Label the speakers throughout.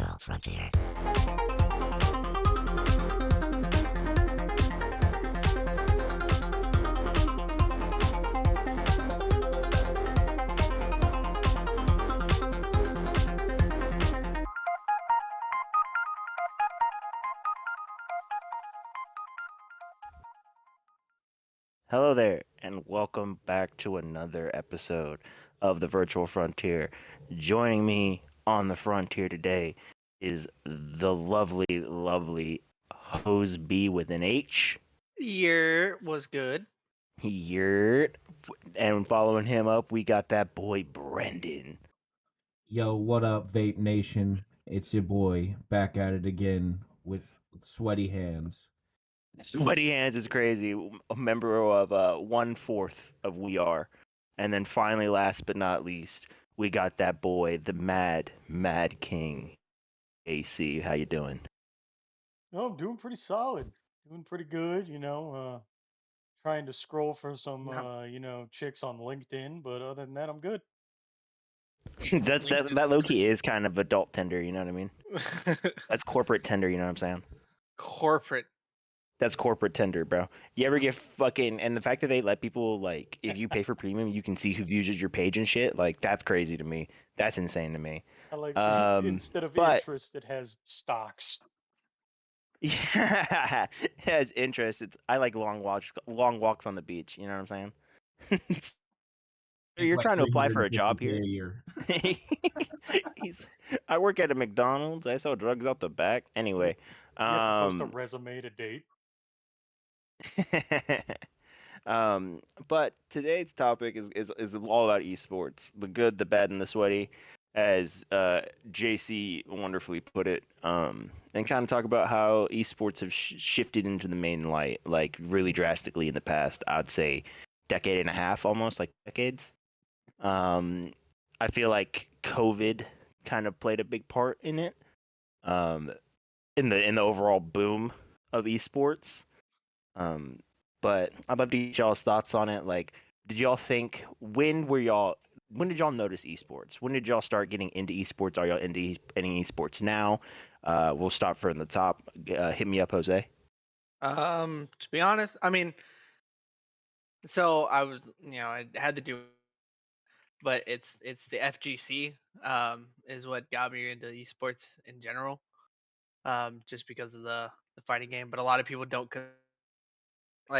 Speaker 1: virtual frontier.
Speaker 2: Hello there, and welcome back to another episode of the Virtual Frontier. Joining me on the frontier today is the lovely Hose B with an H.
Speaker 3: Year was good.
Speaker 2: Yurt. And following him up, we got that boy Brendan.
Speaker 4: Yo, what up, Vape Nation? It's your boy back at it again with sweaty hands.
Speaker 2: Sweaty Hands is crazy. A member of one fourth of We Are. And then finally, last but not least, we got that boy, the Mad King. AC, how you doing?
Speaker 5: No, I'm doing pretty solid. Doing pretty good, trying to scroll for some,
Speaker 3: No,
Speaker 5: chicks on LinkedIn, but other than that, I'm good.
Speaker 2: That low key is kind of adult Tinder, you know what I mean? That's corporate Tinder, you know what I'm saying?
Speaker 3: corporate.
Speaker 2: That's corporate Tinder, bro. You ever get fucking and the fact that they let people like if you pay for premium, you can see who views your page and shit. Like that's crazy to me. That's insane to me.
Speaker 5: I like instead of
Speaker 2: But
Speaker 5: interest, it has stocks.
Speaker 2: yeah, it has interest. I like long walks on the beach. You know what I'm saying?
Speaker 4: Think
Speaker 2: You're
Speaker 4: like
Speaker 2: trying to apply for a
Speaker 4: 350
Speaker 2: job
Speaker 4: K a
Speaker 2: here.
Speaker 4: year.
Speaker 2: He's. I work at a McDonald's. I sell drugs out the back. Anyway,
Speaker 5: You have to post a
Speaker 2: um,
Speaker 5: resume to date.
Speaker 2: but today's topic is all about esports, the good, the bad, and the sweaty, as JC wonderfully put it. And kind of talk about how esports have shifted into the main light, like really drastically in the past. I'd say decade and a half, almost like decades. Um, I feel like COVID kind of played a big part in it. Um, in the overall boom of esports. Um, but I'd love to get y'all's thoughts on it. Like, did y'all think when did y'all notice esports? When did y'all start getting into esports? Are y'all into any esports now? We'll start from the top. Hit me up, Jose.
Speaker 3: To be honest, I mean, so I was, I had to do, but it's the FGC is what got me into esports in general. Just because of the fighting game, but a lot of people don't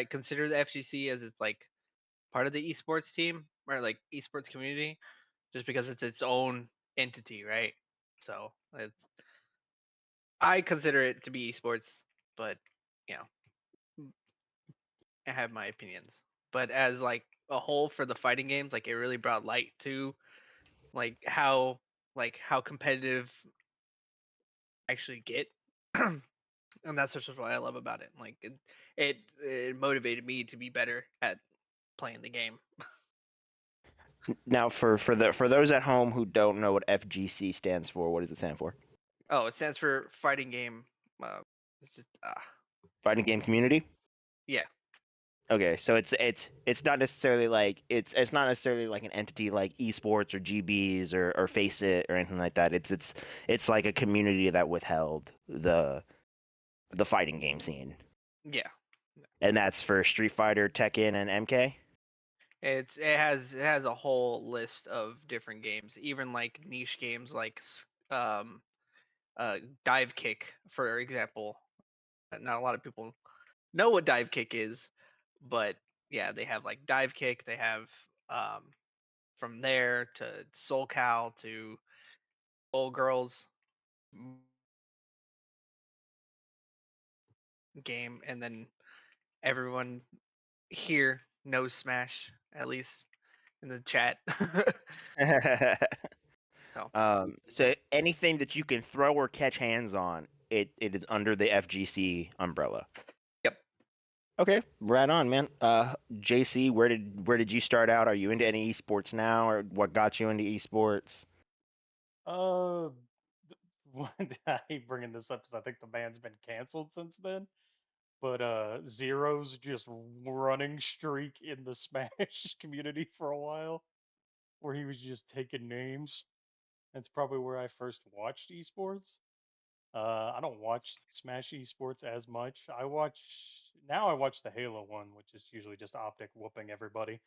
Speaker 3: consider the FGC as it's like part of the esports team or like esports community, just because it's its own entity, right? So I consider it to be esports, but you know, I have my opinions. But as like a whole for the fighting games, like it really brought light to like how competitive actually get. And that's just what I love about it. Like it motivated me to be better at playing the game.
Speaker 2: Now, for those at home who don't know what FGC stands for, what does it stand for?
Speaker 3: Oh, it stands for fighting game. It's just
Speaker 2: Fighting game community.
Speaker 3: yeah.
Speaker 2: Okay, so it's not necessarily like it's not necessarily like an entity like esports or GBs or Face It or anything like that. It's like a community that withheld the fighting game scene,
Speaker 3: Yeah.
Speaker 2: and that's for Street Fighter, Tekken, and MK.
Speaker 3: It has a whole list of different games, even like niche games like dive kick, for example. Not a lot of people know what dive kick is, but yeah, they have like dive kick. They have um from there to Soul Cal to Old Girls game, and then everyone here knows Smash, at least in the chat. So
Speaker 2: So anything that you can throw or catch hands on, it is under the FGC umbrella.
Speaker 3: yep.
Speaker 2: Okay, right on, man. JC, where did you start out? Are you into any esports now, or what got you into esports?
Speaker 5: Uh, I hate bringing this up because I think the band's been canceled since then. But Zero's just running streak in the Smash community for a while, where he was just taking names. That's probably where I first watched esports. I don't watch Smash Esports as much. I watch the Halo one, which is usually just Optic whooping everybody.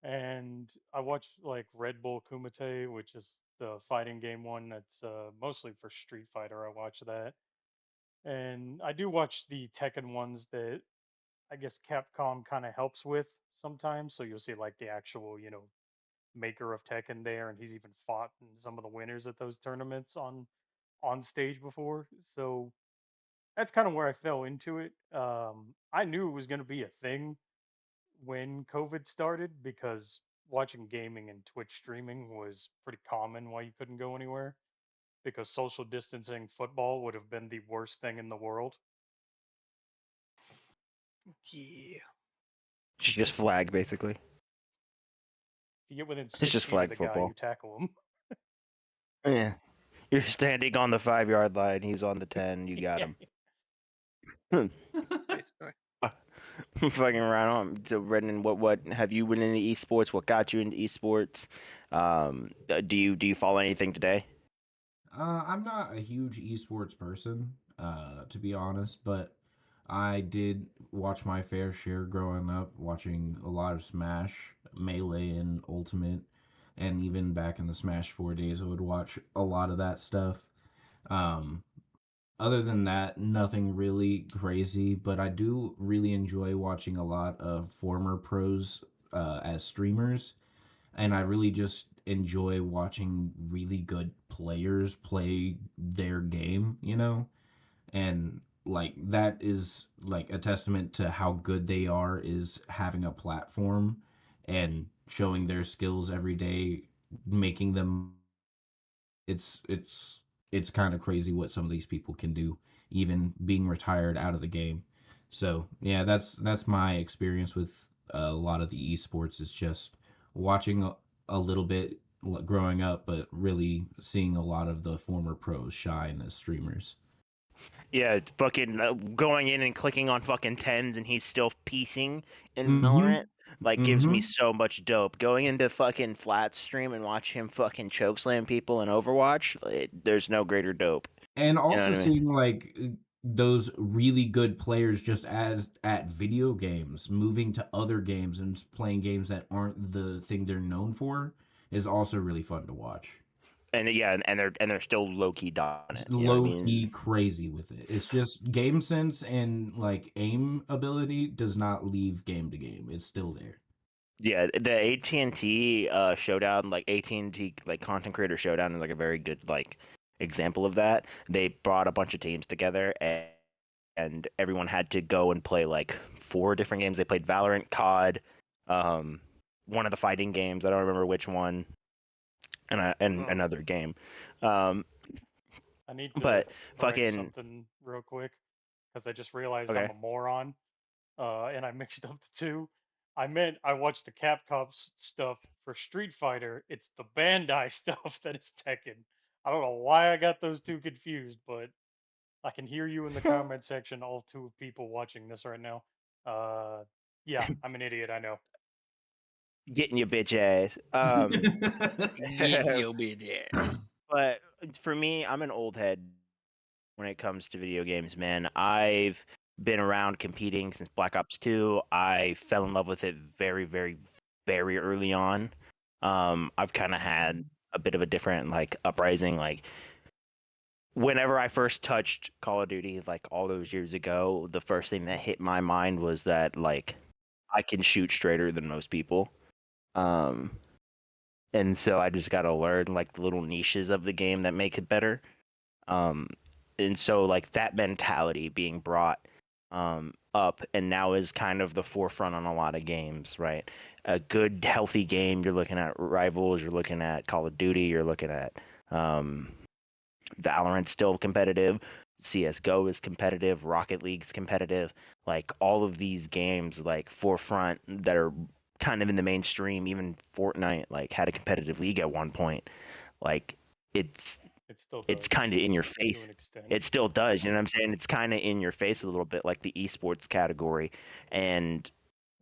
Speaker 5: And I watch like Red Bull Kumite, which is the fighting game one that's mostly for Street Fighter. I watch that. And I do watch the Tekken ones that I guess Capcom kind of helps with sometimes. So you'll see like the actual, maker of Tekken there, and he's even fought in some of the winners at those tournaments on stage before. So that's kind of where I fell into it. I knew it was going to be a thing when COVID started because watching gaming and Twitch streaming was pretty common while you couldn't go anywhere. Because social distancing football would have been the worst thing in the world.
Speaker 3: Yeah.
Speaker 2: Just flag, basically.
Speaker 5: If you get within
Speaker 2: It's
Speaker 5: 6
Speaker 2: just
Speaker 5: feet of
Speaker 2: flag
Speaker 5: the guy,
Speaker 2: football.
Speaker 5: you tackle him.
Speaker 2: Yeah. You're standing on the 5-yard line. He's on the 10. You got him.
Speaker 3: Basically.
Speaker 2: Fucking right on. So, Brendan, what have you been into esports? What got you into esports? Do you follow anything today?
Speaker 4: I'm not a huge esports person, to be honest, but I did watch my fair share growing up, watching a lot of Smash, Melee, and Ultimate, and even back in the Smash 4 days, I would watch a lot of that stuff. Um, Other than that, nothing really crazy, but I do really enjoy watching a lot of former pros as streamers, and I really just enjoy watching really good players play their game, and like that is like a testament to how good they are is having a platform and showing their skills every day, making them it's kind of crazy what some of these people can do, even being retired out of the game. So yeah, that's my experience with a lot of the esports. Is just watching a little bit growing up, but really seeing a lot of the former pros shine as streamers.
Speaker 2: Yeah, it's fucking going in and clicking on fucking tens, and he's still piecing in
Speaker 4: Mm-hmm.
Speaker 2: Valorant. Like, gives me
Speaker 4: Mm-hmm.
Speaker 2: so much dope. Going into fucking flat stream and watch him fucking chokeslam people in Overwatch. There's no greater dope.
Speaker 4: And
Speaker 2: You know
Speaker 4: also
Speaker 2: what I mean?
Speaker 4: seeing like those really good players just as at video games, moving to other games and playing games that aren't the thing they're known for is also really fun to watch.
Speaker 2: And yeah, and they're still low key
Speaker 4: It's
Speaker 2: dominant. You know what I
Speaker 4: low key
Speaker 2: mean?
Speaker 4: crazy with it. It's just game sense and like aim ability does not leave game to game. It's still there.
Speaker 2: Yeah, the AT&T showdown, like AT&T like content creator showdown is like a very good like example of that. They brought a bunch of teams together and everyone had to go and play like 4 different games. They played Valorant, COD, um, one of the fighting games. I don't remember which one, and
Speaker 5: Oh,
Speaker 2: another game. Um,
Speaker 5: I need to
Speaker 2: but
Speaker 5: correct
Speaker 2: fucking
Speaker 5: something real quick because I just realized I'm
Speaker 2: okay.
Speaker 5: a moron. And I mixed up the two. I meant I watched the Capcom stuff for Street Fighter. It's the Bandai stuff that is Tekken. I don't know why I got those two confused, but I can hear you in the comment section, all two people watching this right now. Uh, yeah, I'm an idiot, I know.
Speaker 2: Getting your bitch ass.
Speaker 3: Get your bitch ass.
Speaker 2: But for me, I'm an old head when it comes to video games, man. I've been around competing since Black Ops 2. I fell in love with it very, very, very early on. I've kind of had a bit of a different like uprising. Like whenever I first touched Call of Duty, like all those years ago, the first thing that hit my mind was that like I can shoot straighter than most people. Um, and so I just got to learn like the little niches of the game that make it better. Um, and so like that mentality being brought up and now is kind of the forefront on a lot of games, right? A good healthy game, you're looking at Rivals, you're looking at Call of Duty, you're looking at um, Valorant's still competitive, CS:GO is competitive, Rocket League's competitive. Like all of these games, like forefront that are kind of in the mainstream. Even Fortnite like had a competitive league at one point. Like it's
Speaker 5: It still
Speaker 2: it's
Speaker 5: does
Speaker 2: kind of in your
Speaker 5: to
Speaker 2: face.
Speaker 5: an extent.
Speaker 2: It still does, you know what I'm saying? It's kind of in your face a little bit, like the esports category. And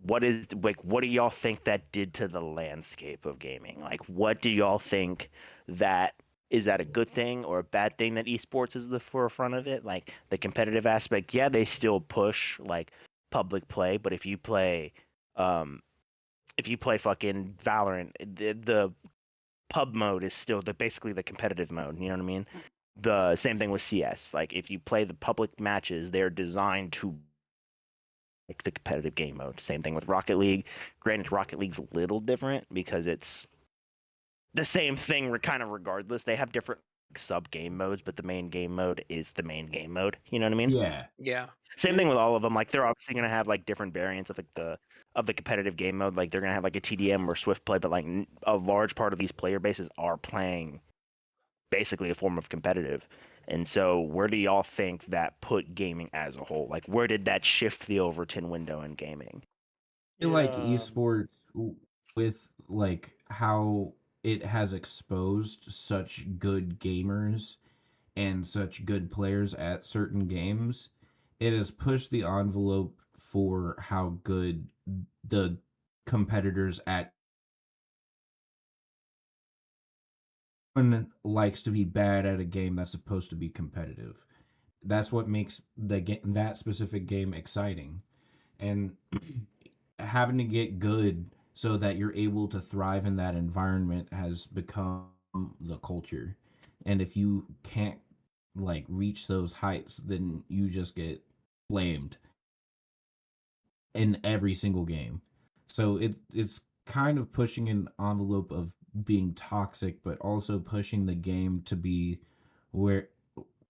Speaker 2: what do y'all think that did to the landscape of gaming? Like, what do y'all think that is that a good thing or a bad thing that esports is the forefront of it? Like the competitive aspect, yeah, they still push like public play, but um, if you play fucking Valorant, the pub mode is still basically the competitive mode. You know what I mean? The same thing with CS. Like if you play the public matches, they're designed to like the competitive game mode. Same thing with Rocket League. Granted, Rocket League's a little different because it's the same thing kind of regardless. They have different sub game modes, but the main game mode is the main game mode. You know what I mean?
Speaker 4: Yeah.
Speaker 3: Yeah.
Speaker 2: Same thing with all of them. Like they're obviously gonna have like different variants of like the competitive game mode. Like they're gonna have like a TDM or Swift play, but like a large part of these player bases are playing basically a form of competitive. And so, where do y'all think that put gaming as a whole? Like, where did that shift the Overton window in gaming?
Speaker 4: I feel
Speaker 5: It
Speaker 4: like esports with like how it has exposed such good gamers and such good players at certain games, it has pushed the envelope for how good the competitors at one likes to be bad at a game that's supposed to be competitive. That's what makes that specific game exciting. And having to get good so that you're able to thrive in that environment has become the culture. And if you can't like reach those heights, then you just get flamed in every single game. So it's kind of pushing an envelope of being toxic, but also pushing the game to be where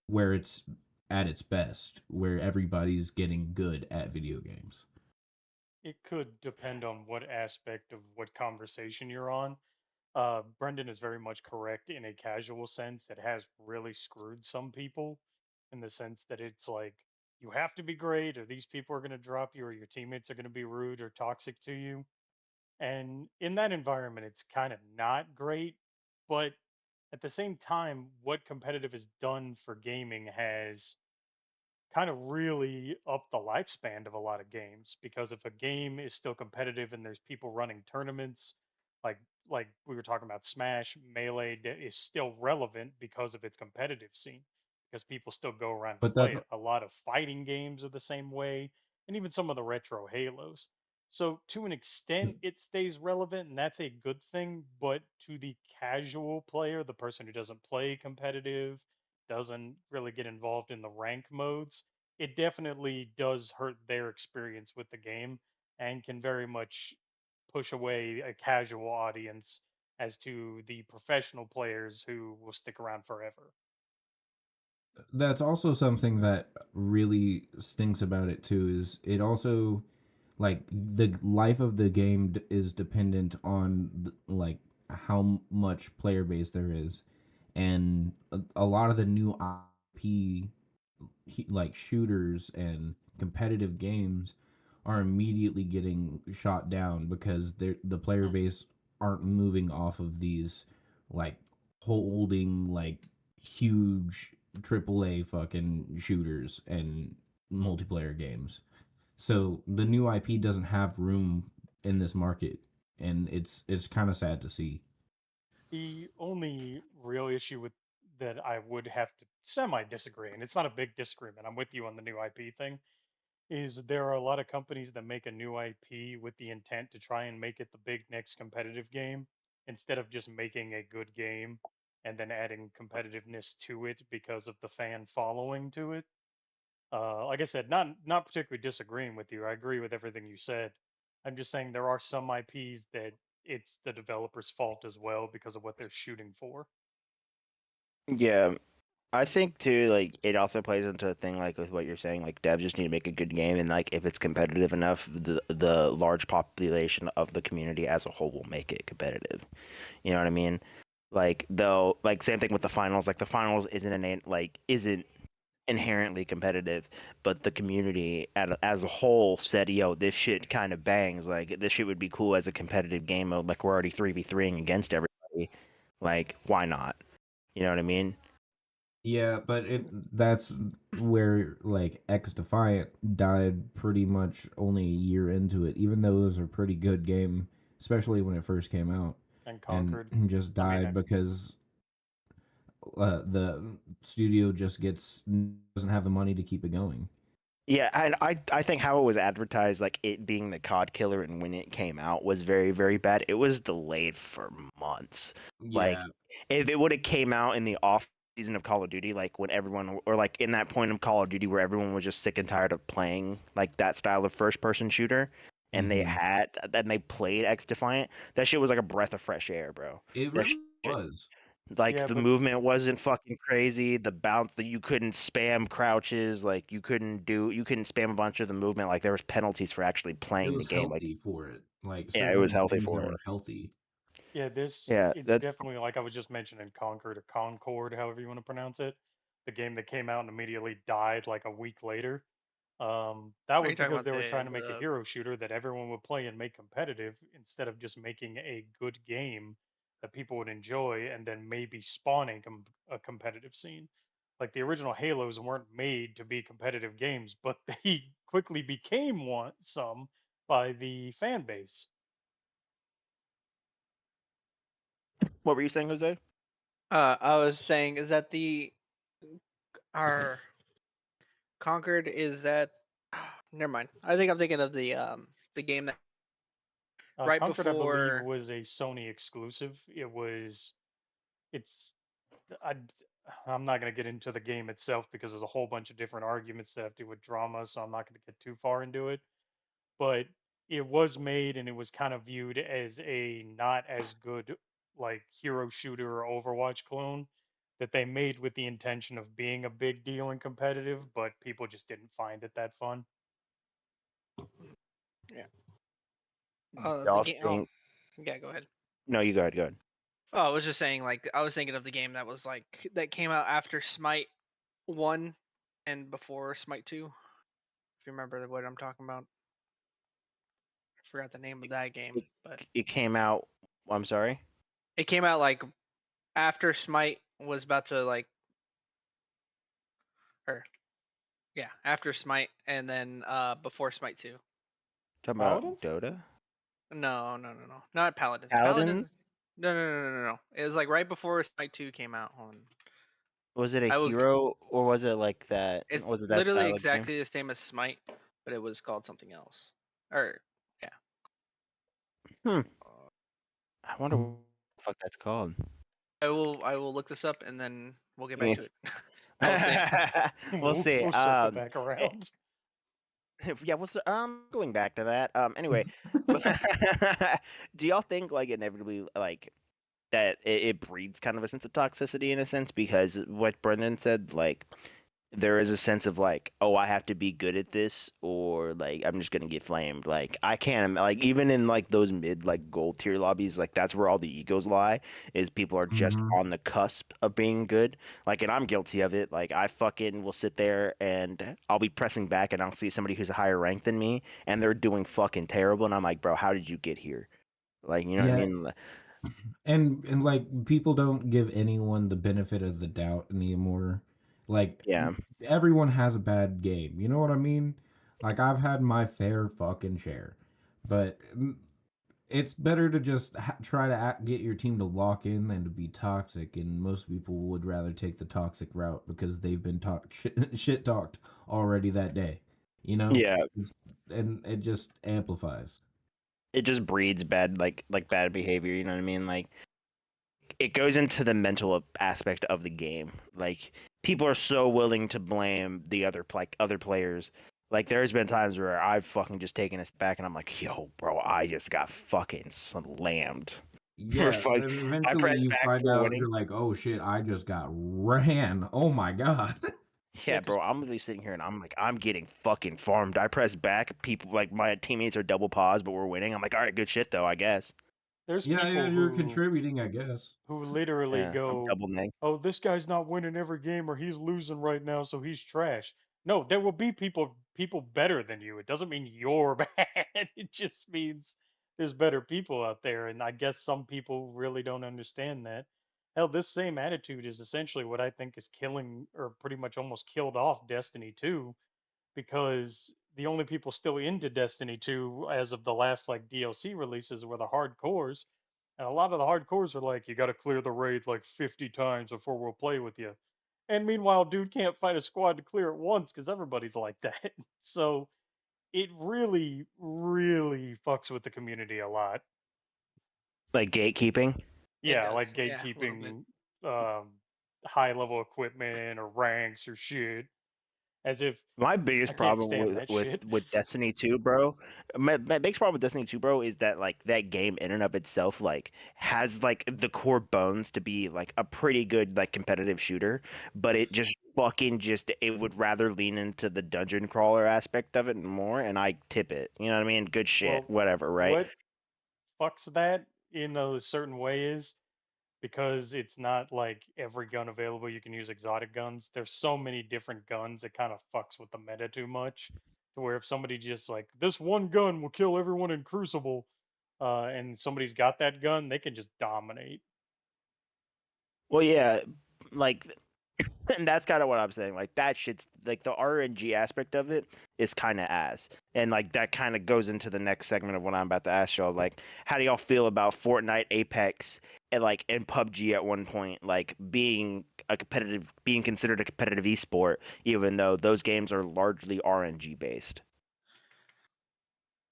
Speaker 4: it's at its best, where everybody's getting good at video games.
Speaker 5: it could depend on what aspect of what conversation you're on. Brendan is very much correct in a casual sense. It has really screwed some people in the sense that it's like you have to be great, or these people are going to drop you, or your teammates are going to be rude or toxic to you. And in that environment, it's kind of not great. But at the same time, what competitive has done for gaming has kind of really up the lifespan of a lot of games, because if a game is still competitive and there's people running tournaments like we were talking about, Smash Melee is still relevant because of its competitive scene, because people still go around and
Speaker 4: But
Speaker 5: play
Speaker 4: that's
Speaker 5: it. A lot of fighting games are the same way, and even some of the retro Halos. So to an extent it stays relevant, and that's a good thing. But to the casual player, the person who doesn't play competitive, doesn't really get involved in the rank modes, it definitely does hurt their experience with the game, and can very much push away a casual audience as to the professional players who will stick around forever.
Speaker 4: also something that really stinks about it too is it also like the life of the game is dependent on like how much player base there is, and a lot of the new IP like shooters and competitive games are immediately getting shot down because the player base aren't moving off of these like holding like huge AAA fucking shooters and multiplayer games. So the new IP doesn't have room in this market, and it's kind of sad to see.
Speaker 5: The only real issue with that I would have to semi disagree, and it's not a big disagreement, I'm with you on the new IP thing, is there are a lot of companies that make a new IP with the intent to try and make it the big next competitive game, instead of just making a good game and then adding competitiveness to it because of the fan following to it. Like I said, not particularly disagreeing with you. I agree with everything you said. I'm just saying there are some IPs that it's the developer's fault as well because of what they're shooting for.
Speaker 2: Yeah, I think too, like it also plays into a thing like with what you're saying, like devs just need to make a good game, and like if it's competitive enough, the large population of the community as a whole will make it competitive. You know what I mean? Like they'll like same thing with the finals. Like the finals isn't inherently competitive, but the community as a whole said, "Yo, this shit kind of bangs. Like this shit would be cool as a competitive game mode. Like we're already 3v3ing against everybody. Like why not? You know what I mean?"
Speaker 4: Yeah, but it that's where like X Defiant died pretty much only a year into it, even though it was a pretty good game, especially when it first came out,
Speaker 5: And
Speaker 4: and
Speaker 5: Conquered.
Speaker 4: just
Speaker 5: I mean,
Speaker 4: died because the studio just doesn't have the money to keep it going.
Speaker 2: Yeah, and I think how it was advertised, like it being the COD killer, and when it came out was very, very bad. It was delayed for months. Like
Speaker 4: Yeah,
Speaker 2: if it would have came out in the off season of Call of Duty, like when everyone, or like in that point of Call of Duty where everyone was just sick and tired of playing like that style of first person shooter, and
Speaker 4: hmm
Speaker 2: they played X Defiant, that shit was like a breath of fresh air, bro.
Speaker 4: it
Speaker 2: That
Speaker 4: really
Speaker 2: shit,
Speaker 4: was.
Speaker 2: like
Speaker 5: Yeah,
Speaker 2: the
Speaker 5: but
Speaker 2: movement wasn't fucking crazy. The bounce that you couldn't spam crouches, like you couldn't spam a bunch of the movement. Like there was penalties for actually
Speaker 4: It
Speaker 2: playing the
Speaker 4: was
Speaker 2: game. Like
Speaker 4: healthy for it. Like
Speaker 2: yeah, it was
Speaker 4: certain
Speaker 2: healthy
Speaker 4: things that
Speaker 2: for it.
Speaker 4: were healthy.
Speaker 5: yeah,
Speaker 2: Yeah,
Speaker 5: it's
Speaker 2: that's
Speaker 5: definitely like I was just mentioning Concord or Concord, however you want to pronounce it. The game that came out and immediately died like a week later. That
Speaker 3: Are
Speaker 5: was
Speaker 3: you talking
Speaker 5: because
Speaker 3: about
Speaker 5: they were trying to make a
Speaker 3: the
Speaker 5: hero shooter that everyone would play and make competitive instead of just making a good game that people would enjoy and then maybe spawning a competitive scene. Like the original Halos weren't made to be competitive games, but they quickly became some by the fan base.
Speaker 2: what were you saying, Jose?
Speaker 3: I was saying is that the our Conquered is that never mind. I think I'm thinking of the game that right
Speaker 5: Concord, I believe,
Speaker 3: before.
Speaker 5: was a Sony exclusive. It's I I'm not going to get into the game itself because there's a whole bunch of different arguments that have to do with drama, so I'm not going to get too far into it. But it was made and it was kind of viewed as a not as good like hero shooter or Overwatch clone that they made with the intention of being a big deal and competitive, but people just didn't find it that fun.
Speaker 3: Yeah. The
Speaker 2: Y'all
Speaker 3: game. Oh,
Speaker 2: think?
Speaker 3: yeah. Go ahead.
Speaker 2: No, you go ahead. Go ahead.
Speaker 3: Oh, I was just saying like I was thinking of the game that was like that came out after Smite 1 and before Smite 2. If you remember what I'm talking about. I forgot the name of that game,
Speaker 2: It,
Speaker 3: but
Speaker 2: it came out. I'm sorry.
Speaker 3: it came out like after Smite was about to like, or yeah, after Smite and then before Smite 2.
Speaker 2: Talking about
Speaker 5: Paladins?
Speaker 2: Dota.
Speaker 3: No, no, no, no, not Paladins.
Speaker 2: Paladin.
Speaker 3: Paladins. No, no, no, no, no, no. It was like right before Smite 2 came out. On
Speaker 2: Was it a
Speaker 3: I will.
Speaker 2: hero or was it like that?
Speaker 3: It's
Speaker 2: Was it that
Speaker 3: literally
Speaker 2: style of game?
Speaker 3: exactly the same as Smite, but it was called something else. Or yeah.
Speaker 2: Hmm. I wonder what the fuck that's called.
Speaker 3: I will look this up and then we'll get back to it. I'll say.
Speaker 2: We'll see.
Speaker 5: We'll circle back
Speaker 2: Eh,
Speaker 5: around.
Speaker 2: yeah, going back to that. Anyway, do y'all think like inevitably like that it breeds kind of a sense of toxicity in a sense because what Brendan said, like there is a sense of like, oh, I have to be good at this, or like I'm just gonna get flamed. Like I can't like even in like those mid like gold tier lobbies, like that's where all the egos lie. Is people are just
Speaker 4: hmm
Speaker 2: on the cusp of being good. Like, and I'm guilty of it. Like I fucking will sit there and I'll be pressing back, and I'll see somebody who's a higher rank than me, and they're doing fucking terrible, and I'm like, bro, how did you get here? Like, you know what I
Speaker 4: Yeah,
Speaker 2: mean?
Speaker 4: and like people don't give anyone the benefit of the doubt anymore. Like
Speaker 2: Yeah,
Speaker 4: everyone has a bad game. You know what I mean? Like I've had my fair fucking share, but it's better to just try to get your team to lock in than to be toxic. And most people would rather take the toxic route because they've been shit talked already that day. You know,
Speaker 2: yeah.
Speaker 4: and it just amplifies.
Speaker 2: It just breeds bad like bad behavior. You know what I mean? Like it goes into the mental aspect of the game. Like people are so willing to blame the other players. Like there's been times where I've fucking just taken a step back and I'm like, yo, bro, I just got fucking slammed. For
Speaker 4: Yeah,
Speaker 2: fuck,
Speaker 4: and
Speaker 2: I
Speaker 4: eventually
Speaker 2: pressed
Speaker 4: you
Speaker 2: back
Speaker 4: find
Speaker 2: for
Speaker 4: out
Speaker 2: winning.
Speaker 4: you're like, oh shit, I just got ran. Oh my god.
Speaker 5: Yeah,
Speaker 2: Yeah,
Speaker 5: because
Speaker 2: bro, I'm literally sitting here and I'm like, I'm getting fucking farmed. I press back. People like my teammates are double pause, but we're winning. I'm like, all right, good shit though, I guess.
Speaker 5: there's
Speaker 4: Yeah, yeah,
Speaker 5: people
Speaker 4: you're contributing, I guess.
Speaker 5: who literally
Speaker 2: Yeah, I'm
Speaker 5: go,
Speaker 2: double neg.
Speaker 5: "Oh, this guy's not winning every game, or he's losing right now, so he's trash." No, there will be people better than you. It doesn't mean you're bad. It just means there's better people out there, and I guess some people really don't understand that. Hell, this same attitude is essentially what I think is killing, or pretty much almost killed off Destiny 2, because the only people still into Destiny 2 as of the last like DLC releases were the hardcores, And a lot of the hardcores are like, you got to clear the raid like 50 times before we'll play with you. And meanwhile, dude can't fight a squad to clear it once because everybody's like that. So it really, really fucks with the community a lot.
Speaker 2: Like gatekeeping.
Speaker 3: It
Speaker 5: Yeah,
Speaker 3: does.
Speaker 5: like
Speaker 3: Yeah, a little bit.
Speaker 5: gatekeeping high level equipment or ranks or shit. As if
Speaker 2: My
Speaker 5: I
Speaker 2: biggest
Speaker 5: can't
Speaker 2: problem
Speaker 5: stand
Speaker 2: with
Speaker 5: that
Speaker 2: with
Speaker 5: shit.
Speaker 2: with Destiny 2, bro. My biggest problem with Destiny 2, bro, is that like that game in and of itself like has like the core bones to be like a pretty good like competitive shooter, but it just fucking just it would rather lean into the dungeon crawler aspect of it more, and I tip it. You know what I mean? Good shit,
Speaker 5: Well,
Speaker 2: whatever, right?
Speaker 5: what fucks that in a certain way is because it's not like every gun available you can use exotic guns. There's so many different guns, it kind of fucks with the meta too much. To where if somebody just like this one gun will kill everyone in Crucible, and somebody's got that gun, they can just dominate.
Speaker 2: Well, yeah, like and that's kind of what I'm saying. Like that shit's like the RNG aspect of it is kind of ass, and like that kind of goes into the next segment of what I'm about to ask y'all. Like, how do y'all feel about Fortnite, Apex, and PUBG at one point, like being considered a competitive esport, even though those games are largely RNG based.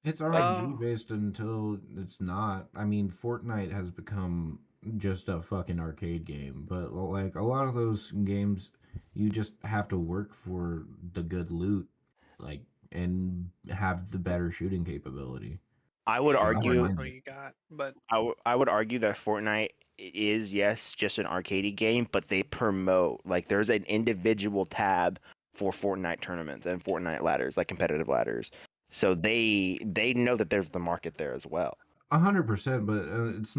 Speaker 4: It's RNG
Speaker 3: Oh,
Speaker 4: based until it's not. I mean, Fortnite has become just a fucking arcade game, but like a lot of those games, you just have to work for the good loot, like, and have the better shooting capability.
Speaker 2: I would
Speaker 3: yeah,
Speaker 4: So
Speaker 3: you
Speaker 4: I don't
Speaker 3: work
Speaker 2: argue
Speaker 3: with
Speaker 4: mind
Speaker 3: what
Speaker 4: it.
Speaker 3: you got, but
Speaker 2: I would argue that Fortnite is, yes, just an arcade game, but they promote like there's an individual tab for Fortnite tournaments and Fortnite ladders, like competitive ladders. So they know that there's the market there as well.
Speaker 4: 100%, but it's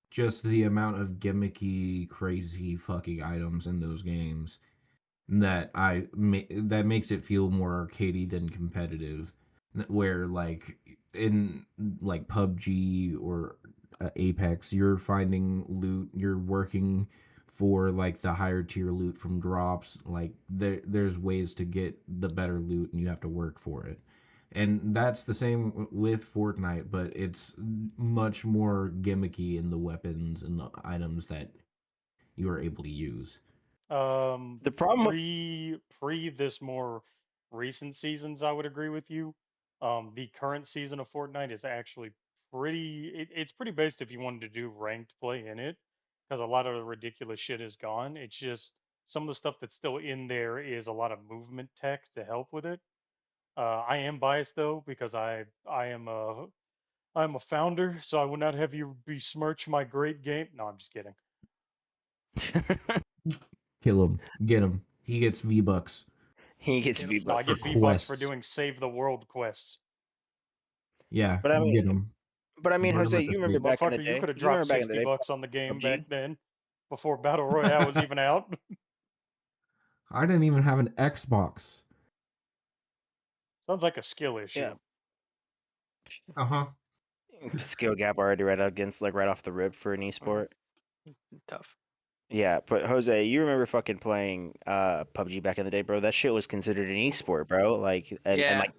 Speaker 4: just the amount of gimmicky, crazy fucking items in those games that makes it feel more arcadey than competitive. Where like in like PUBG or Apex, you're finding loot, you're working for like the higher tier loot from drops. Like there's ways to get the better loot, and you have to work for it. And that's the same with Fortnite, but it's much more gimmicky in the weapons and the items that you are able to use.
Speaker 5: Um,
Speaker 2: The problem with
Speaker 5: pre this more recent seasons, I would agree with you. The current season of Fortnite is actually it's pretty based if you wanted to do ranked play in it, because a lot of the ridiculous shit is gone. It's just some of the stuff that's still in there is a lot of movement tech to help with it. I am biased though because I'm a founder, so I would not have you besmirch my great game. No, I'm just kidding.
Speaker 4: Kill him, get him. He gets V bucks
Speaker 2: he gets
Speaker 3: get them.
Speaker 5: No, I
Speaker 2: V-Bucks for
Speaker 4: for
Speaker 5: get V-Bucks for
Speaker 4: quests.
Speaker 5: doing save the world quests.
Speaker 4: Yeah,
Speaker 2: but I mean
Speaker 4: get him.
Speaker 2: but I mean,
Speaker 4: Burn him
Speaker 2: Jose,
Speaker 4: at the
Speaker 2: you remember
Speaker 4: stake.
Speaker 2: back in the
Speaker 5: Motherfucker, you
Speaker 2: day?
Speaker 5: could have
Speaker 2: You
Speaker 5: dropped
Speaker 2: remember back in the
Speaker 5: 60
Speaker 2: day
Speaker 5: bucks on the game back
Speaker 2: PUBG?
Speaker 5: then before Battle Royale was even out.
Speaker 4: I didn't even have an Xbox.
Speaker 5: Sounds like a skill
Speaker 2: Yeah.
Speaker 5: issue.
Speaker 4: Uh huh.
Speaker 2: Skill gap already right against like right off the rip for an
Speaker 3: Mm,
Speaker 2: esport.
Speaker 3: tough.
Speaker 2: Yeah, but Jose, you remember fucking playing PUBG back in the day, bro? That shit was considered an esport, bro. Like and
Speaker 3: Yeah,
Speaker 2: like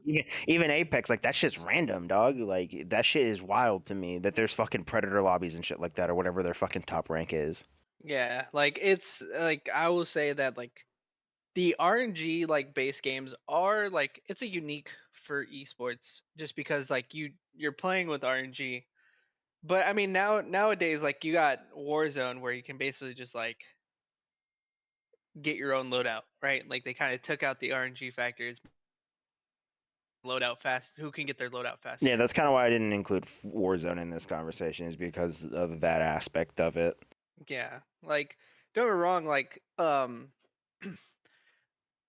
Speaker 2: even Apex, like that shit's random, dog. Like that shit is wild to me that there's fucking predator lobbies and shit like that or whatever their fucking top rank is.
Speaker 3: yeah. Like it's like I will say that like the RNG like base games are like it's a unique for esports just because like you're playing with RNG. But I mean nowadays like you got Warzone where you can basically just like get your own loadout, right? Like they kind of took out the RNG factors, loadout fast. Who can get their loadout
Speaker 2: Yeah,
Speaker 3: faster?
Speaker 2: that's kind of why I didn't include Warzone in this conversation is because of that aspect of it.
Speaker 3: Yeah. Like don't get me wrong, like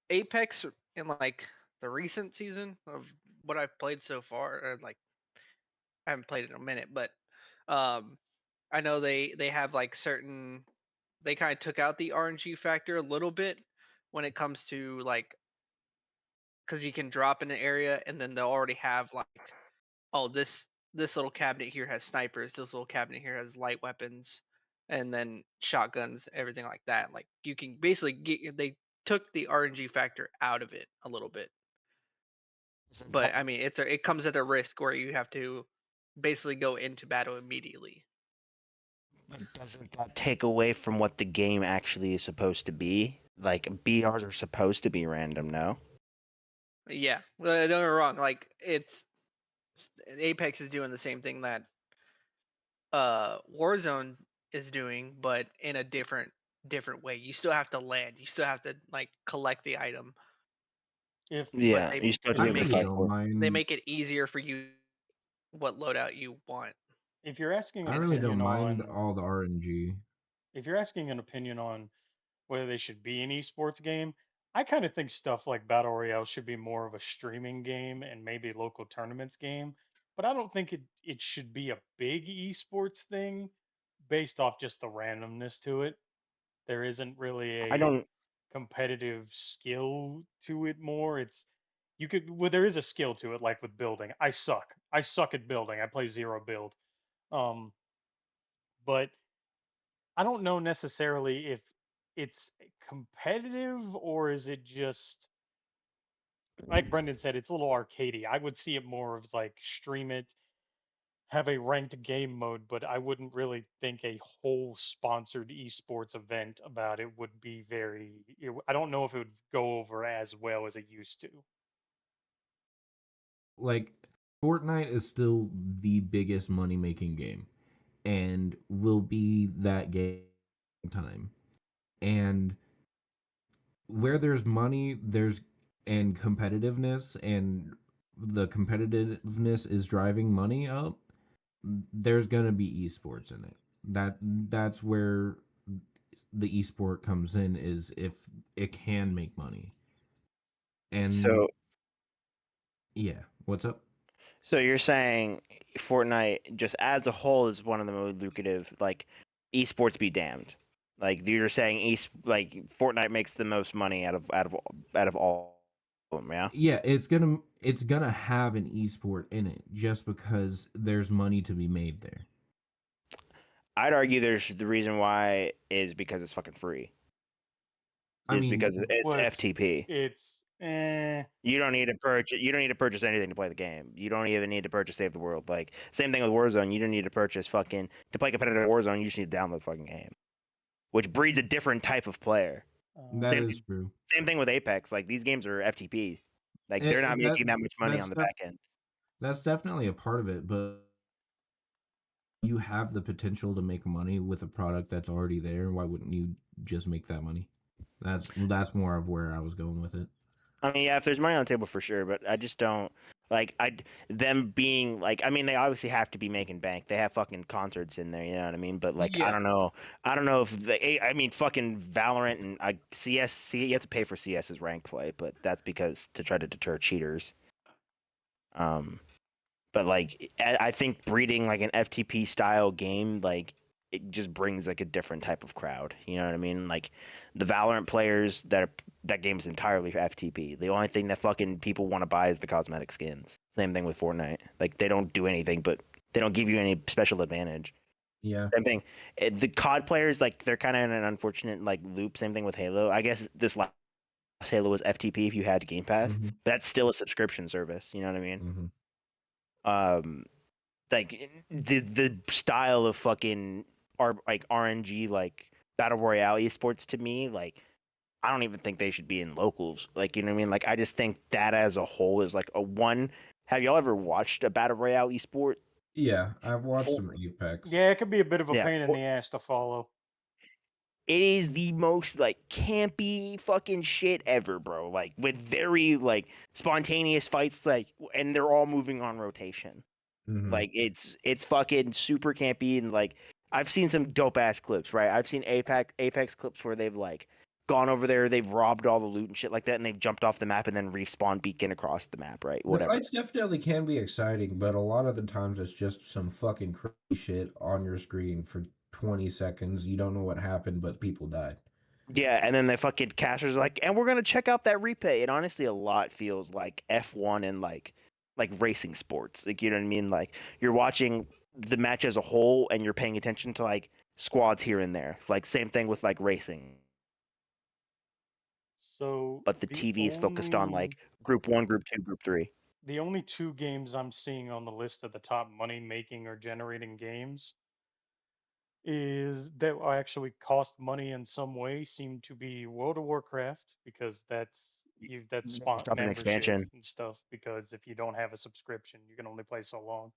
Speaker 3: Apex in like the recent season of what I've played so far, or like I haven't played it in a minute, but um I know they have like certain they kind of took out the RNG factor a little bit when it comes to like because you can drop in an area and then they'll already have like oh this little cabinet here has snipers, this little cabinet here has light weapons, and then shotguns, everything like that. Like you can basically get they took the RNG factor out of it a little bit, but I mean it comes at a risk where you have to basically go into battle immediately.
Speaker 2: But doesn't that take away from what the game actually is supposed to be? Like BRs are supposed to be random, no?
Speaker 3: Yeah, don't get me wrong. Like Apex is doing the same thing that Warzone is doing, but in a different way. You still have to land. You still have to like collect the item,
Speaker 5: If
Speaker 3: but
Speaker 2: Yeah, you still have to
Speaker 4: I
Speaker 2: be able to
Speaker 4: really
Speaker 2: fight
Speaker 4: don't
Speaker 2: for it.
Speaker 3: they
Speaker 4: mind.
Speaker 3: make it easier for you what loadout you want.
Speaker 5: if you're asking
Speaker 4: I
Speaker 5: an
Speaker 4: really don't
Speaker 5: opinion
Speaker 4: mind
Speaker 5: on
Speaker 4: all the RNG.
Speaker 5: if you're asking an opinion on whether they should be an esports game, I kind of think stuff like Battle Royale should be more of a streaming game and maybe local tournaments game. But I don't think it should be a big esports thing based off just the randomness to it. There isn't really
Speaker 2: I
Speaker 5: a
Speaker 2: don't.
Speaker 5: competitive skill to it more. It's you could well there is a skill to it, like with building. I suck. I suck at building. I play zero build. Um, but I don't know necessarily if it's competitive or is it just like Brendan said, it's a little arcadey. I would see it more as like stream it, have a ranked game mode, but I wouldn't really think a whole sponsored esports event about it would be I don't know if it would go over as well as it used to.
Speaker 4: Like, Fortnite is still the biggest money making game and will be that game time. And where there's money, there's and competitiveness, and the competitiveness is driving money up, there's gonna be esports in it. That's where the esport comes in, is if it can make money. And
Speaker 2: So,
Speaker 4: yeah, what's up?
Speaker 2: so you're saying Fortnite just as a whole is one of the most lucrative. Like, esports be damned. Like you're saying, like Fortnite makes the most money out of all of them. Yeah.
Speaker 4: Yeah, it's gonna have an esport in it just because there's money to be made there.
Speaker 2: I'd argue there's the reason why is because it's fucking free.
Speaker 4: I
Speaker 2: Is
Speaker 4: mean,
Speaker 2: because it's
Speaker 5: Well,
Speaker 2: FTP.
Speaker 5: it's
Speaker 2: You don't need to purchase. You don't need to purchase anything to play the game. You don't even need to purchase Save the World. Like same thing with Warzone. You don't need to purchase fucking to play competitive Warzone. You just need to download the fucking game, which breeds a different type of player.
Speaker 4: that
Speaker 2: Same
Speaker 5: um,
Speaker 4: is true.
Speaker 2: same thing with Apex. Like these games are FTP. Like they're not
Speaker 4: That
Speaker 2: making that much money
Speaker 4: that's
Speaker 2: on the back end.
Speaker 4: that's definitely a part of it, but you have the potential to make money with a product that's already there. Why wouldn't you just make that money? That's more of where I was going with it.
Speaker 2: I mean, yeah, if there's money on the table for sure, but I just don't like them being like. I mean, they obviously have to be making bank. They have fucking concerts in there, you know what I mean? But like, I
Speaker 4: Yeah.
Speaker 2: don't know. I don't know if they. I mean, fucking Valorant and CS. See, you have to pay for CS's rank play, but that's because to try to deter cheaters. Um, but like, I think breeding like an FTP style game, like it just brings like a different type of crowd. You know what I mean? Like the Valorant players that game's entirely for FTP. The only thing that fucking people want to buy is the cosmetic skins. Same thing with Fortnite. Like they don't do anything, but they don't give you any special advantage.
Speaker 4: Yeah.
Speaker 2: Same thing. The COD players, like they're kind of in an unfortunate like loop. Same thing with Halo. I guess this last Halo was FTP if you had Game Pass.
Speaker 4: Hmm.
Speaker 2: But that's still a subscription service. You know what I mean?
Speaker 4: Hmm.
Speaker 2: Um, like the style of fucking like RNG like battle royale esports to me, like I don't even think they should be in locals. Like, you know what I mean? Like I just think that as a whole is like a one. Have y'all ever watched a battle royale esport?
Speaker 4: Yeah, I've watched
Speaker 2: For,
Speaker 4: some Apex.
Speaker 5: yeah, it could be a bit of a
Speaker 2: yeah,
Speaker 5: pain in the ass to follow.
Speaker 2: it is the most like campy fucking shit ever, bro. Like with very like spontaneous fights, like and they're all moving on rotation.
Speaker 4: Hmm.
Speaker 2: Like it's fucking super campy and like I've seen some dope ass clips, right? I've seen Apex clips where they've like gone over there, they've robbed all the loot and shit like that, and they've jumped off the map and then respawn beacon across the map, right?
Speaker 4: The
Speaker 2: Whatever.
Speaker 4: fights definitely can be exciting, but a lot of the times it's just some fucking crazy shit on your screen for 20 seconds. You don't know what happened, but people died.
Speaker 2: Yeah, and then the fucking casters are like, and we're gonna check out that replay. And honestly, a lot feels like F1 and like racing sports. Like you know what I mean? Like you're watching the match as a whole and you're paying attention to like squads here and there. Like same thing with like racing.
Speaker 5: So
Speaker 2: But the
Speaker 5: the
Speaker 2: TV is focused on
Speaker 5: only
Speaker 2: like group one, group two, group three.
Speaker 5: the only two games I'm seeing on the list of the top money making or generating games is that actually cost money in some way seem to be World of Warcraft, because that's
Speaker 2: Drop an
Speaker 5: membership
Speaker 2: expansion.
Speaker 5: and stuff, because if you don't have a subscription you can only play so long.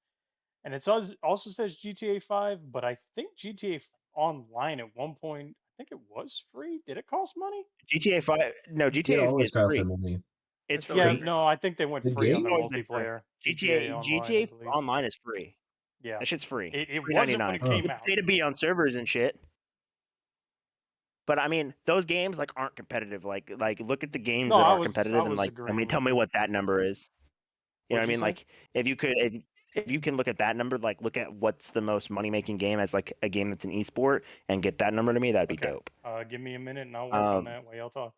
Speaker 5: And it also says GTA 5, but I think GTA Online at one point, I think it was free. Did it cost money?
Speaker 2: GTA 5, no,
Speaker 4: It
Speaker 2: GTA
Speaker 4: always
Speaker 2: is
Speaker 4: costs
Speaker 2: free.
Speaker 4: money.
Speaker 2: It's
Speaker 3: It's always
Speaker 5: Yeah,
Speaker 2: free.
Speaker 3: free.
Speaker 5: no, I think they went
Speaker 4: The
Speaker 5: free on
Speaker 4: game?
Speaker 5: their
Speaker 2: It's always been free.
Speaker 5: multiplayer. GTA
Speaker 2: GTA
Speaker 5: Online, I
Speaker 2: GTA
Speaker 5: believe.
Speaker 2: Online is free.
Speaker 5: Yeah.
Speaker 2: That shit's free.
Speaker 5: It
Speaker 2: Free
Speaker 5: wasn't when
Speaker 2: 99.
Speaker 5: it
Speaker 4: Huh.
Speaker 5: came
Speaker 2: You
Speaker 5: out.
Speaker 2: pay to be on servers and shit. But I mean, those games like aren't competitive. Like look at the games
Speaker 5: No,
Speaker 2: that
Speaker 5: I
Speaker 2: are
Speaker 5: was
Speaker 2: competitive and like
Speaker 5: agreeing
Speaker 2: tell
Speaker 5: with
Speaker 2: me
Speaker 5: you.
Speaker 2: what that number is. You know what
Speaker 5: What'd
Speaker 2: I
Speaker 5: you
Speaker 2: mean?
Speaker 5: say?
Speaker 2: Like if you can look at that number, like look at what's the most money making game as like a game that's an esport and get that number to me, that'd be
Speaker 5: Okay.
Speaker 2: dope.
Speaker 5: Give me a minute and I'll work on
Speaker 2: Um,
Speaker 5: that while y'all talk.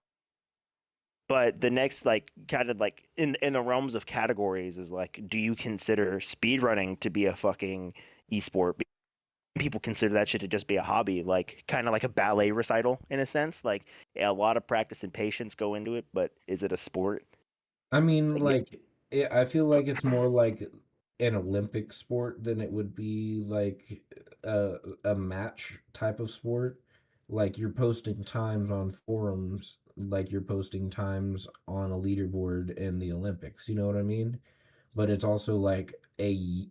Speaker 2: but the next like kind of like in the realms of categories is like, do you consider speedrunning to be a fucking esport? People consider that shit to just be a hobby, like kind of like a ballet recital in a sense. Like a lot of practice and patience go into it, but is it a sport?
Speaker 4: I mean,
Speaker 2: Yeah,
Speaker 4: like, I feel like it's more like an Olympic sport than it would be like a match type of sport. Like you're posting times on forums, like you're posting times on a leaderboard in the Olympics. You know what I mean? But it's also like a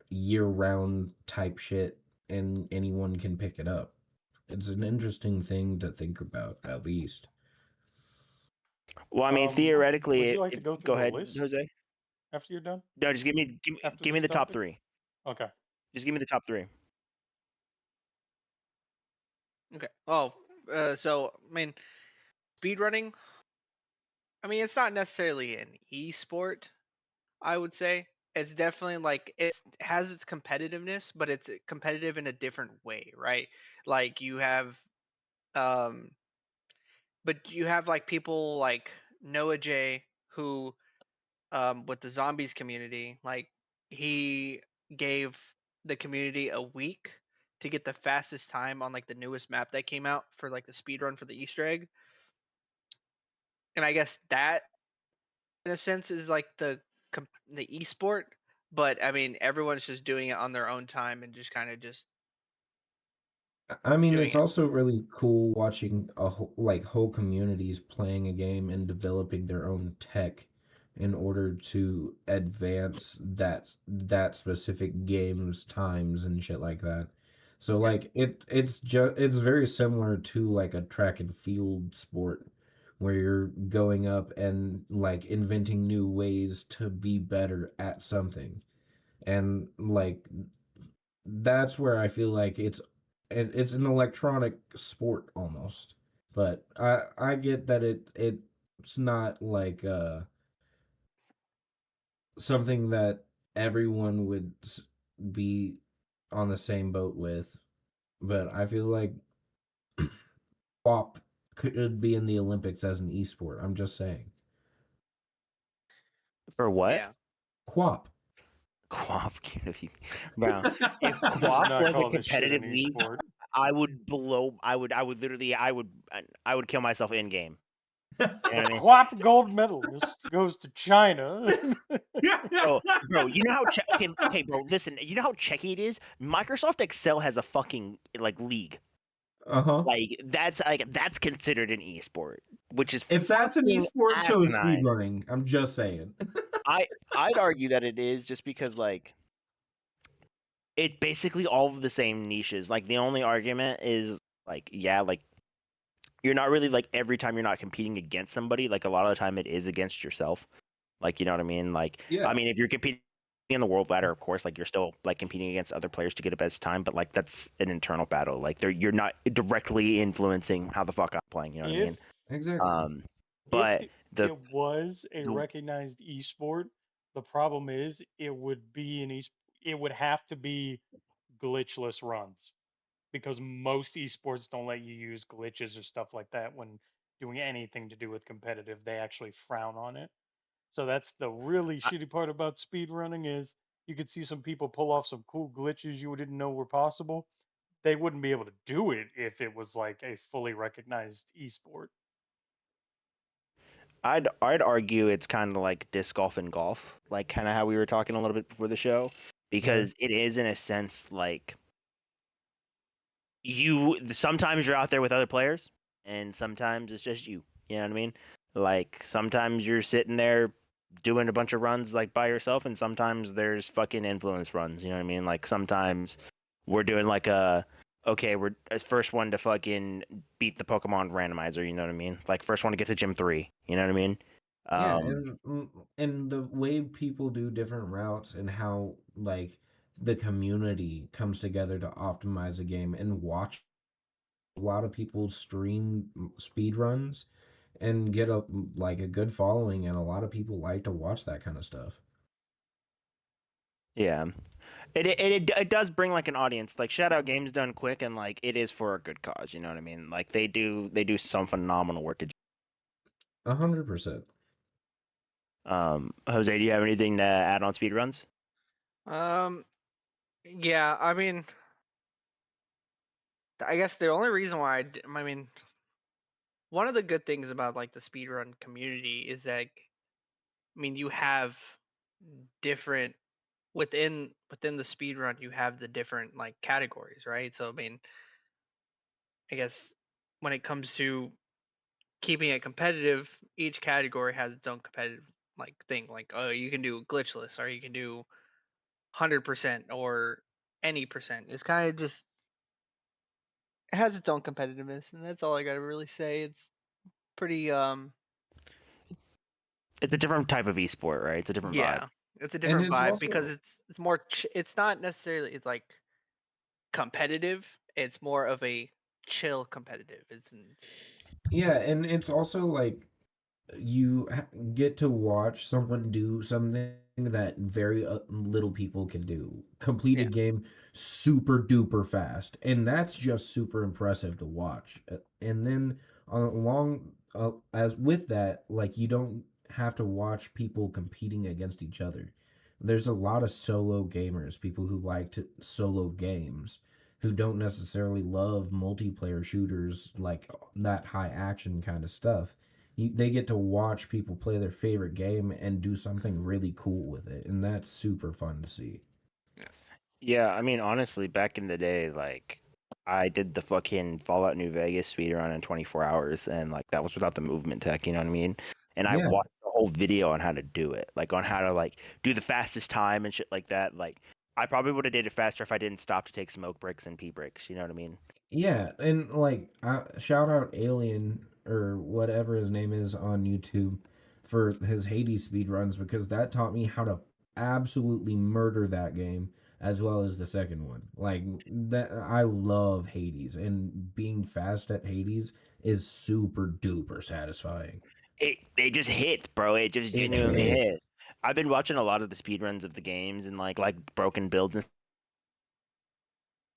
Speaker 4: year-round type shit, and anyone can pick it up. It's an interesting thing to think about, at least.
Speaker 2: well, I mean,
Speaker 5: Would
Speaker 2: theoretically,
Speaker 5: you like to
Speaker 2: if
Speaker 5: go through
Speaker 2: go
Speaker 5: the
Speaker 2: ahead,
Speaker 5: list
Speaker 2: Jose.
Speaker 5: after you're done?
Speaker 2: No, just
Speaker 5: After
Speaker 2: give me
Speaker 5: this
Speaker 2: the top
Speaker 5: topic?
Speaker 2: three.
Speaker 5: Okay.
Speaker 2: Just give me the top three.
Speaker 3: Okay. Oh, so I mean, speedrunning. I mean, it's not necessarily an e-sport. I would say it's definitely like it has its competitiveness, but it's competitive in a different way, right? Like you have, um, but you have like people like Noah J, who with the zombies community, like he gave the community a week to get the fastest time on like the newest map that came out for like the speed run for the Easter egg. And I guess that in a sense is like the esport, but I mean everyone's just doing it on their own time and just kind of just
Speaker 4: I mean,
Speaker 3: doing
Speaker 4: it's
Speaker 3: it.
Speaker 4: also really cool watching like whole communities playing a game and developing their own tech in order to advance that specific game's times and shit like that. So
Speaker 3: Yeah.
Speaker 4: like it's very similar to like a track and field sport where you're going up and like inventing new ways to be better at something. And like that's where I feel like it's an electronic sport almost. But I get that it's not like something that everyone would be on the same boat with. But I feel like WAP could be in the Olympics as an esport. I'm just saying.
Speaker 2: For what?
Speaker 3: Yeah.
Speaker 4: QUAP.
Speaker 2: Quap, bro. If
Speaker 5: You would
Speaker 2: Quap
Speaker 5: not
Speaker 2: was a
Speaker 5: call this shit an
Speaker 2: competitive league,
Speaker 5: esport.
Speaker 2: I would literally, I would kill myself in game. You know
Speaker 5: The
Speaker 2: what I mean?
Speaker 5: QUAP gold medalist goes to China.
Speaker 2: Bro, you know how okay, bro, listen, you know how checky it is? Microsoft Excel has a fucking like league.
Speaker 4: Uh-huh.
Speaker 2: Like that's considered an esport, which is
Speaker 4: If that's an
Speaker 2: fucking
Speaker 4: esport, so is
Speaker 2: asinine.
Speaker 4: speedrunning. I'm just saying.
Speaker 2: I'd argue that it is just because like it's basically all of the same niches. Like the only argument is like yeah, like you're not really like every time you're not competing against somebody, like a lot of the time it is against yourself. Like you know what I mean? Like I
Speaker 4: Yeah.
Speaker 2: mean if you're competing in the world ladder, of course, like you're still like competing against other players to get a best time, but like that's an internal battle. Like you're not directly influencing how the fuck I'm playing, you know what I
Speaker 5: if
Speaker 2: mean?
Speaker 4: Exactly.
Speaker 2: Um
Speaker 5: if
Speaker 2: but the,
Speaker 5: it was a
Speaker 2: the
Speaker 5: recognized esport, the problem is it would have to be glitchless runs, because most esports don't let you use glitches or stuff like that when doing anything to do with competitive. They actually frown on it. So that's the really
Speaker 2: I,
Speaker 5: shitty part about speedrunning is you could see some people pull off some cool glitches you didn't know were possible. They wouldn't be able to do it if it was like a fully recognized esport.
Speaker 2: I'd argue it's kind of like disc golf and golf, like kind of how we were talking a little bit before the show, because it is in a sense like you sometimes you're out there with other players, and sometimes it's just you. You know what I mean? Like sometimes you're sitting there doing a bunch of runs like by yourself, and sometimes there's fucking influence runs. You know what I mean? Like sometimes we're doing like a okay, we're as first one to fucking beat the Pokemon randomizer. You know what I mean? Like first one to get to Gym 3. You know what I mean?
Speaker 4: Yeah,
Speaker 2: Um,
Speaker 4: and the way people do different routes and how like the community comes together to optimize a game and watch a lot of people stream speed runs and get a like a good following, and a lot of people like to watch that kind of stuff.
Speaker 2: yeah. It does bring like an audience. Like shout out games done quick, and like it is for a good cause. You know what I mean? Like they do some phenomenal work.
Speaker 4: 100%.
Speaker 2: Jose, do you have anything to add on speedruns?
Speaker 3: Yeah, I mean, I guess the only reason why I mean, one of the good things about like the speedrun community is that I mean, you have different within the speedrun, you have the different like categories, right? So I mean, I guess when it comes to keeping it competitive, each category has its own competitive like thing. Like, oh, you can do glitchless, or you can do 100% or any percent. It's kind of just it has its own competitiveness, and that's all I gotta really say. It's pretty
Speaker 2: It's a different type of esport, right? It's a different vibe.
Speaker 3: yeah, it's a
Speaker 4: And
Speaker 3: different
Speaker 4: it's
Speaker 3: vibe because
Speaker 4: also
Speaker 3: it's more it's not necessarily it's like competitive. It's more of a chill competitive. It's
Speaker 4: yeah, and it's also like you get to watch someone do something that very little people can do. Complete a
Speaker 3: yeah,
Speaker 4: game super duper fast, and that's just super impressive to watch. And then along as with that, like you don't have to watch people competing against each other. There's a lot of solo gamers, people who like to solo games, who don't necessarily love multiplayer shooters like that high action kind of stuff. They get to watch people play their favorite game and do something really cool with it, and that's super fun to see.
Speaker 3: yeah,
Speaker 2: Yeah, I mean honestly, back in the day, like I did the fucking Fallout New Vegas speedrun in 24 hours, and like that was without the movement tech. You know what I mean? And I
Speaker 4: Yeah,
Speaker 2: watched the whole video on how to do it, like on how to like do the fastest time and shit like that. Like I probably would have did it faster if I didn't stop to take smoke breaks and pee breaks. You know what I mean?
Speaker 4: yeah, and like shout out Alien or whatever his name is on YouTube for his Hades speed runs, because that taught me how to absolutely murder that game as well as the second one. Like that, I love Hades, and being fast at Hades is super duper satisfying.
Speaker 2: It just hits, bro. It just
Speaker 4: It
Speaker 2: genuinely
Speaker 4: hits.
Speaker 2: hits. I've been watching a lot of the speedruns of the games and like broken builds and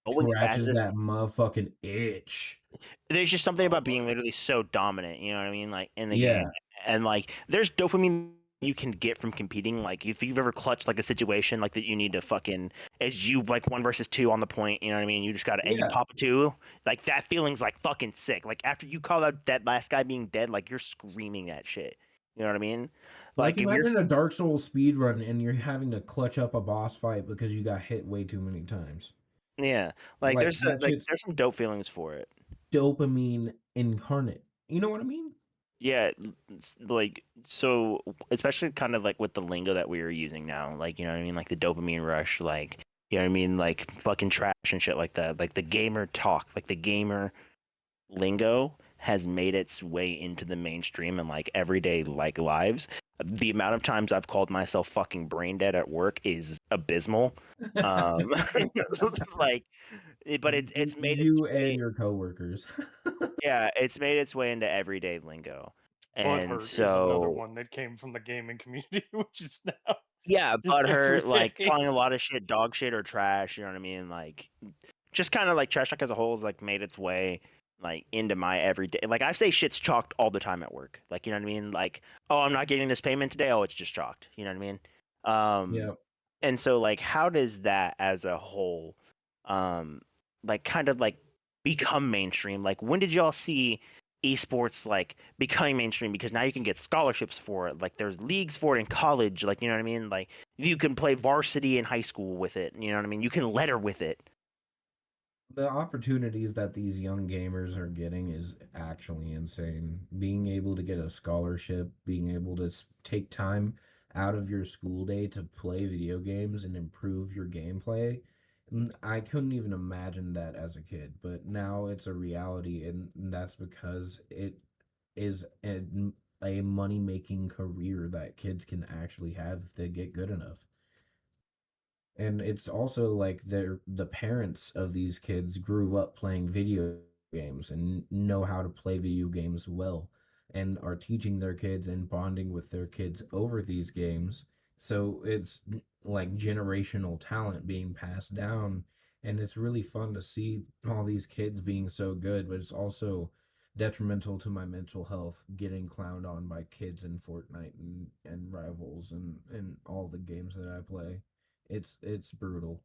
Speaker 2: going
Speaker 4: Scratches
Speaker 2: fastest.
Speaker 4: that motherfucking itch.
Speaker 2: There's just something
Speaker 3: oh
Speaker 2: about
Speaker 3: my
Speaker 2: being literally so dominant, you know what I mean? Like in the game.
Speaker 4: Yeah.
Speaker 2: And like there's dopamine you can get from competing. Like if you've ever clutched like a situation like that you need to fucking as you like 1 versus 2 on the point, you know what I mean? You just gotta and you
Speaker 4: Yeah.
Speaker 2: pop a two, like that feeling's like fucking sick. Like after you call out that last guy being dead, like you're screaming that shit. You know what I mean?
Speaker 4: Like
Speaker 2: Like if you're
Speaker 4: imagine a Dark Souls speed run and you're having to clutch up a boss fight because you got hit way too many times.
Speaker 2: yeah, like
Speaker 4: Like that
Speaker 2: like
Speaker 4: shit's
Speaker 2: there's some dope feelings for it.
Speaker 4: dopamine incarnate. You know what I mean?
Speaker 2: Yeah, like so, especially kind of like with the lingo that we are using now, like you know what I mean, like the dopamine rush, like you know what I mean, like fucking trash and shit like that, like the gamer talk, like the gamer lingo has made its way into the mainstream and like everyday like lives. The amount of times I've called myself fucking brain dead at work is abysmal. Um, like, but it's made its
Speaker 4: You and
Speaker 2: way.
Speaker 4: your coworkers.
Speaker 2: Yeah, it's made its way into everyday lingo. And
Speaker 5: Butthurt is another
Speaker 2: so,
Speaker 5: one that came from the gaming community, which is now
Speaker 2: yeah,
Speaker 5: just every
Speaker 2: butthurt, like
Speaker 5: day.
Speaker 2: calling a lot of shit dog shit or trash, you know what I mean? Like, just kind of like trash talk as a whole has like made its way like into my everyday. Like, I say shit's chalked all the time at work. Like, you know what I mean? Like, oh, I'm not getting this payment today. Oh, it's just chalked. You know what I mean?
Speaker 4: Yeah.
Speaker 2: And so, like, how does that as a whole, um, like, kind of like become mainstream? Like, when did y'all see? esports like becoming mainstream because now you can get scholarships for it. Like there's leagues for it in college. Like you know what I mean. Like you can play varsity in high school with it. You know what I mean. You can letter with it.
Speaker 4: The opportunities that these young gamers are getting is actually insane. Being able to get a scholarship, being able to take time out of your school day to play video games and improve your gameplay. I couldn't even imagine that as a kid, but now it's a reality, and that's because it is a money-making career that kids can actually have if they get good enough. And it's also like the parents of these kids grew up playing video games and know how to play video games well and are teaching their kids and bonding with their kids over these games. So it's like generational talent being passed down, and it's really fun to see all these kids being so good, but it's also detrimental to my mental health getting clowned on by kids in Fortnite and Rivals and all the games that I play. It's brutal.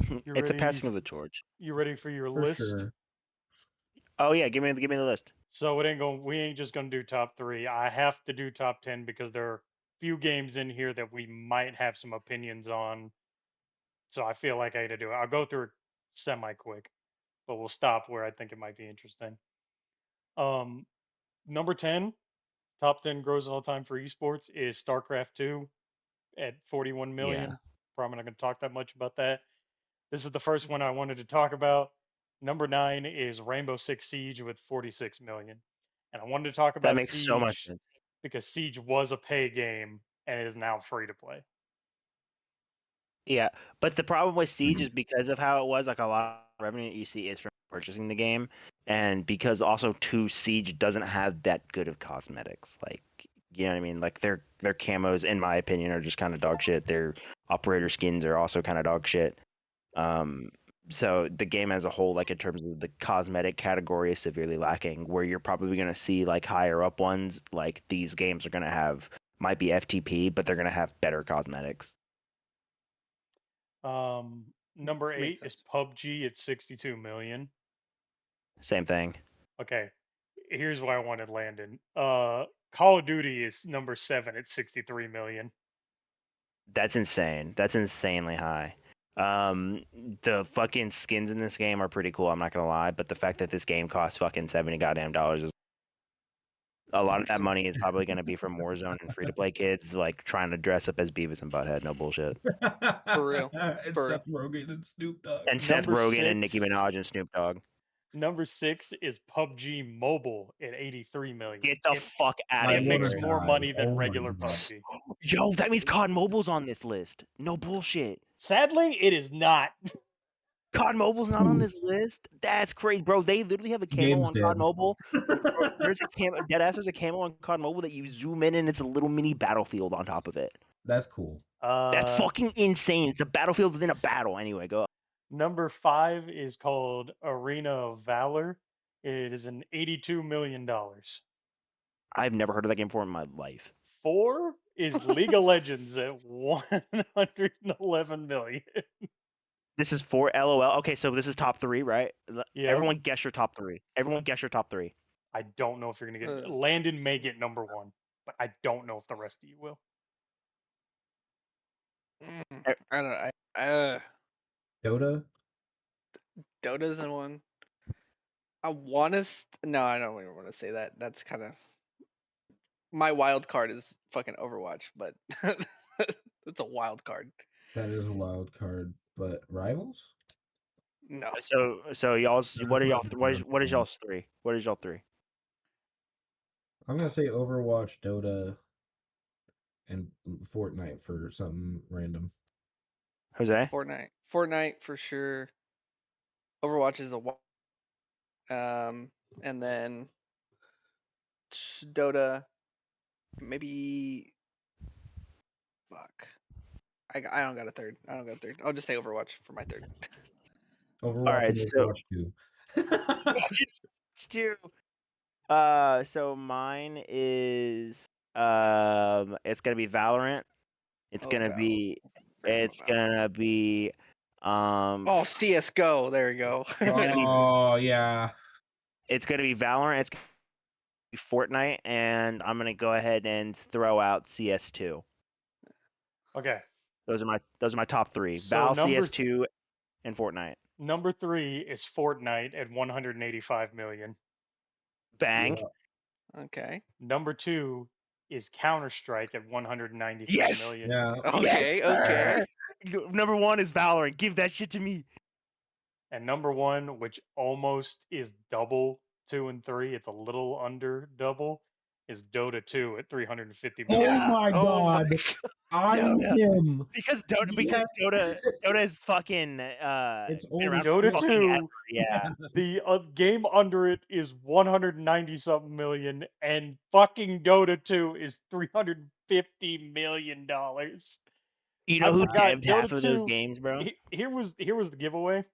Speaker 5: You
Speaker 2: It's a
Speaker 5: ready?
Speaker 2: passing of the torch.
Speaker 5: You ready for your
Speaker 4: For
Speaker 5: list?
Speaker 4: sure.
Speaker 2: Oh yeah, give me the list.
Speaker 5: So it ain't going. We ain't just gonna do top three. I have to do top 10 because there are few games in here that we might have some opinions on. So I feel like I had to do it. I'll go through it semi quick, but we'll stop where I think it might be interesting. Um, Number 10, top 10 gross all time for esports is StarCraft 2 at 41
Speaker 2: Yeah,
Speaker 5: million. Probably not going to talk that much about that. This is the first one I wanted to talk about. Number 9 is Rainbow Six Siege with 46 million. And I wanted to talk
Speaker 2: that
Speaker 5: about
Speaker 2: makes so much
Speaker 5: Siege
Speaker 2: sense.
Speaker 5: because Siege was a pay game and is now free to play.
Speaker 2: Yeah, but the problem with Siege is because of how it was, like a lot of revenue that you see is from purchasing the game, and because also too Siege doesn't have that good of cosmetics. Like, you know what I mean? Like their camos, in my opinion, are just kind of dog shit. Their operator skins are also kind of dog shit. Um, so the game as a whole, like in terms of the cosmetic category, is severely lacking. Where you're probably gonna see like higher up ones, like these games are gonna have might be FTP, but they're gonna have better cosmetics.
Speaker 5: Number
Speaker 3: Makes
Speaker 5: 8 is
Speaker 3: sense.
Speaker 5: PUBG at 62 million.
Speaker 2: Same thing.
Speaker 5: Okay, here's why I wanted Landon. Call of Duty is number 7 at 63 million.
Speaker 2: That's insane. That's insanely high. Um, the fucking skins in this game are pretty cool. I'm not gonna lie, but the fact that this game costs fucking 70 goddamn dollars is a lot of that money is probably gonna be from Warzone and free to play kids like trying to dress up as Beavis and Butthead. No bullshit.
Speaker 3: For real.
Speaker 4: And
Speaker 3: For real.
Speaker 4: Seth Rogen and Snoop Dogg.
Speaker 2: And Seth
Speaker 5: Number
Speaker 2: Rogen and Nicki
Speaker 5: 6,
Speaker 2: Minaj and Snoop Dogg.
Speaker 5: number 6 is PUBG Mobile at 83 million.
Speaker 2: Get the fuck out
Speaker 4: I
Speaker 2: of
Speaker 5: It
Speaker 4: wanna
Speaker 5: makes
Speaker 2: here.
Speaker 5: more
Speaker 4: die.
Speaker 5: money than
Speaker 4: Oh my
Speaker 5: regular
Speaker 4: god.
Speaker 5: PUBG.
Speaker 2: Yo, that means COD Mobile's on this list. No bullshit.
Speaker 5: Sadly, it is not.
Speaker 2: COD Mobile's not on this
Speaker 4: Oof.
Speaker 2: list. That's crazy, bro. They literally have a camo
Speaker 4: Game's
Speaker 2: on COD
Speaker 4: dead.
Speaker 2: Mobile. Bro, there's a camo, deadass. There's a camo on COD Mobile that you zoom in and it's a little mini battlefield on top of it.
Speaker 4: That's cool.
Speaker 2: That's
Speaker 5: Uh,
Speaker 2: fucking insane. It's a battlefield within a battle. Anyway, go.
Speaker 5: Number 5 is called Arena of Valor. It is an $82 million.
Speaker 2: I've never heard of that game before in my life.
Speaker 5: 4 is League of Legends at 111 million.
Speaker 2: This is for LOL. Okay, so this is top three, right?
Speaker 5: Yep.
Speaker 2: Everyone guess your top three. Everyone guess your top three.
Speaker 5: I don't know if you're gonna get
Speaker 3: Uh,
Speaker 5: Landon may get number 1, but I don't know if the rest of you will.
Speaker 3: I don't know.
Speaker 4: Dota?
Speaker 3: Dota's in one. I want to. No, I don't even want to say that. That's kind of my wild card is fucking Overwatch, but it's a wild card.
Speaker 4: That is a wild card, but Rivals?
Speaker 3: No,
Speaker 2: So y'all's
Speaker 4: That's
Speaker 2: what are
Speaker 4: not
Speaker 2: y'all
Speaker 4: the
Speaker 2: what is
Speaker 4: console.
Speaker 2: y'all's three? What is y'all three?
Speaker 4: I'm gonna say Overwatch, Dota, and Fortnite for something random.
Speaker 2: Jose?
Speaker 3: Fortnite for sure. Overwatch is and then Dota, maybe. Fuck. I don't got a third. I don't got a third. I'll just say Overwatch for my third.
Speaker 2: All
Speaker 4: Overwatch
Speaker 2: right,
Speaker 4: and
Speaker 2: so
Speaker 4: Overwatch 2.
Speaker 2: two. So mine is it's gonna be Valorant. It's
Speaker 3: Oh,
Speaker 2: gonna
Speaker 3: Valorant.
Speaker 2: be
Speaker 3: Forgot about
Speaker 2: it's
Speaker 3: Valorant.
Speaker 2: gonna be
Speaker 3: Oh, CS:GO. There we go.
Speaker 2: it's gonna be
Speaker 4: Oh yeah.
Speaker 2: it's gonna be Valorant. Fortnite, and I'm gonna go ahead and throw out CS2.
Speaker 5: Okay.
Speaker 2: Those are my top three:
Speaker 5: So
Speaker 2: Val, CS2, and Fortnite.
Speaker 5: number 3 is Fortnite at 185 million.
Speaker 2: Bang.
Speaker 3: Okay.
Speaker 5: Number 2 is Counter-Strike at 193
Speaker 2: Yes.
Speaker 5: million.
Speaker 4: Yeah.
Speaker 2: Yes,
Speaker 3: Okay.
Speaker 2: sir. Number one is Valorant. Give that shit to me.
Speaker 5: And number 1, which almost is double 2 and 3, it's a little under double, is Dota 2 at 350
Speaker 4: Oh
Speaker 5: million.
Speaker 4: my
Speaker 3: Oh my
Speaker 4: god.
Speaker 3: god.
Speaker 4: I'm
Speaker 2: Dota.
Speaker 4: him.
Speaker 2: Because
Speaker 4: Yeah.
Speaker 2: Dota is fucking
Speaker 4: It's
Speaker 2: been
Speaker 4: old
Speaker 2: around
Speaker 4: as
Speaker 2: for
Speaker 5: Dota
Speaker 4: shit.
Speaker 2: fucking ever.
Speaker 5: 2,
Speaker 2: Yeah.
Speaker 5: the game under it is 190 something million, and fucking Dota 2 is 350 million dollars.
Speaker 2: You
Speaker 5: I
Speaker 2: know who
Speaker 5: forgot
Speaker 2: devved half
Speaker 5: Dota
Speaker 2: of those
Speaker 5: 2.
Speaker 2: games, bro?
Speaker 5: Here was the giveaway.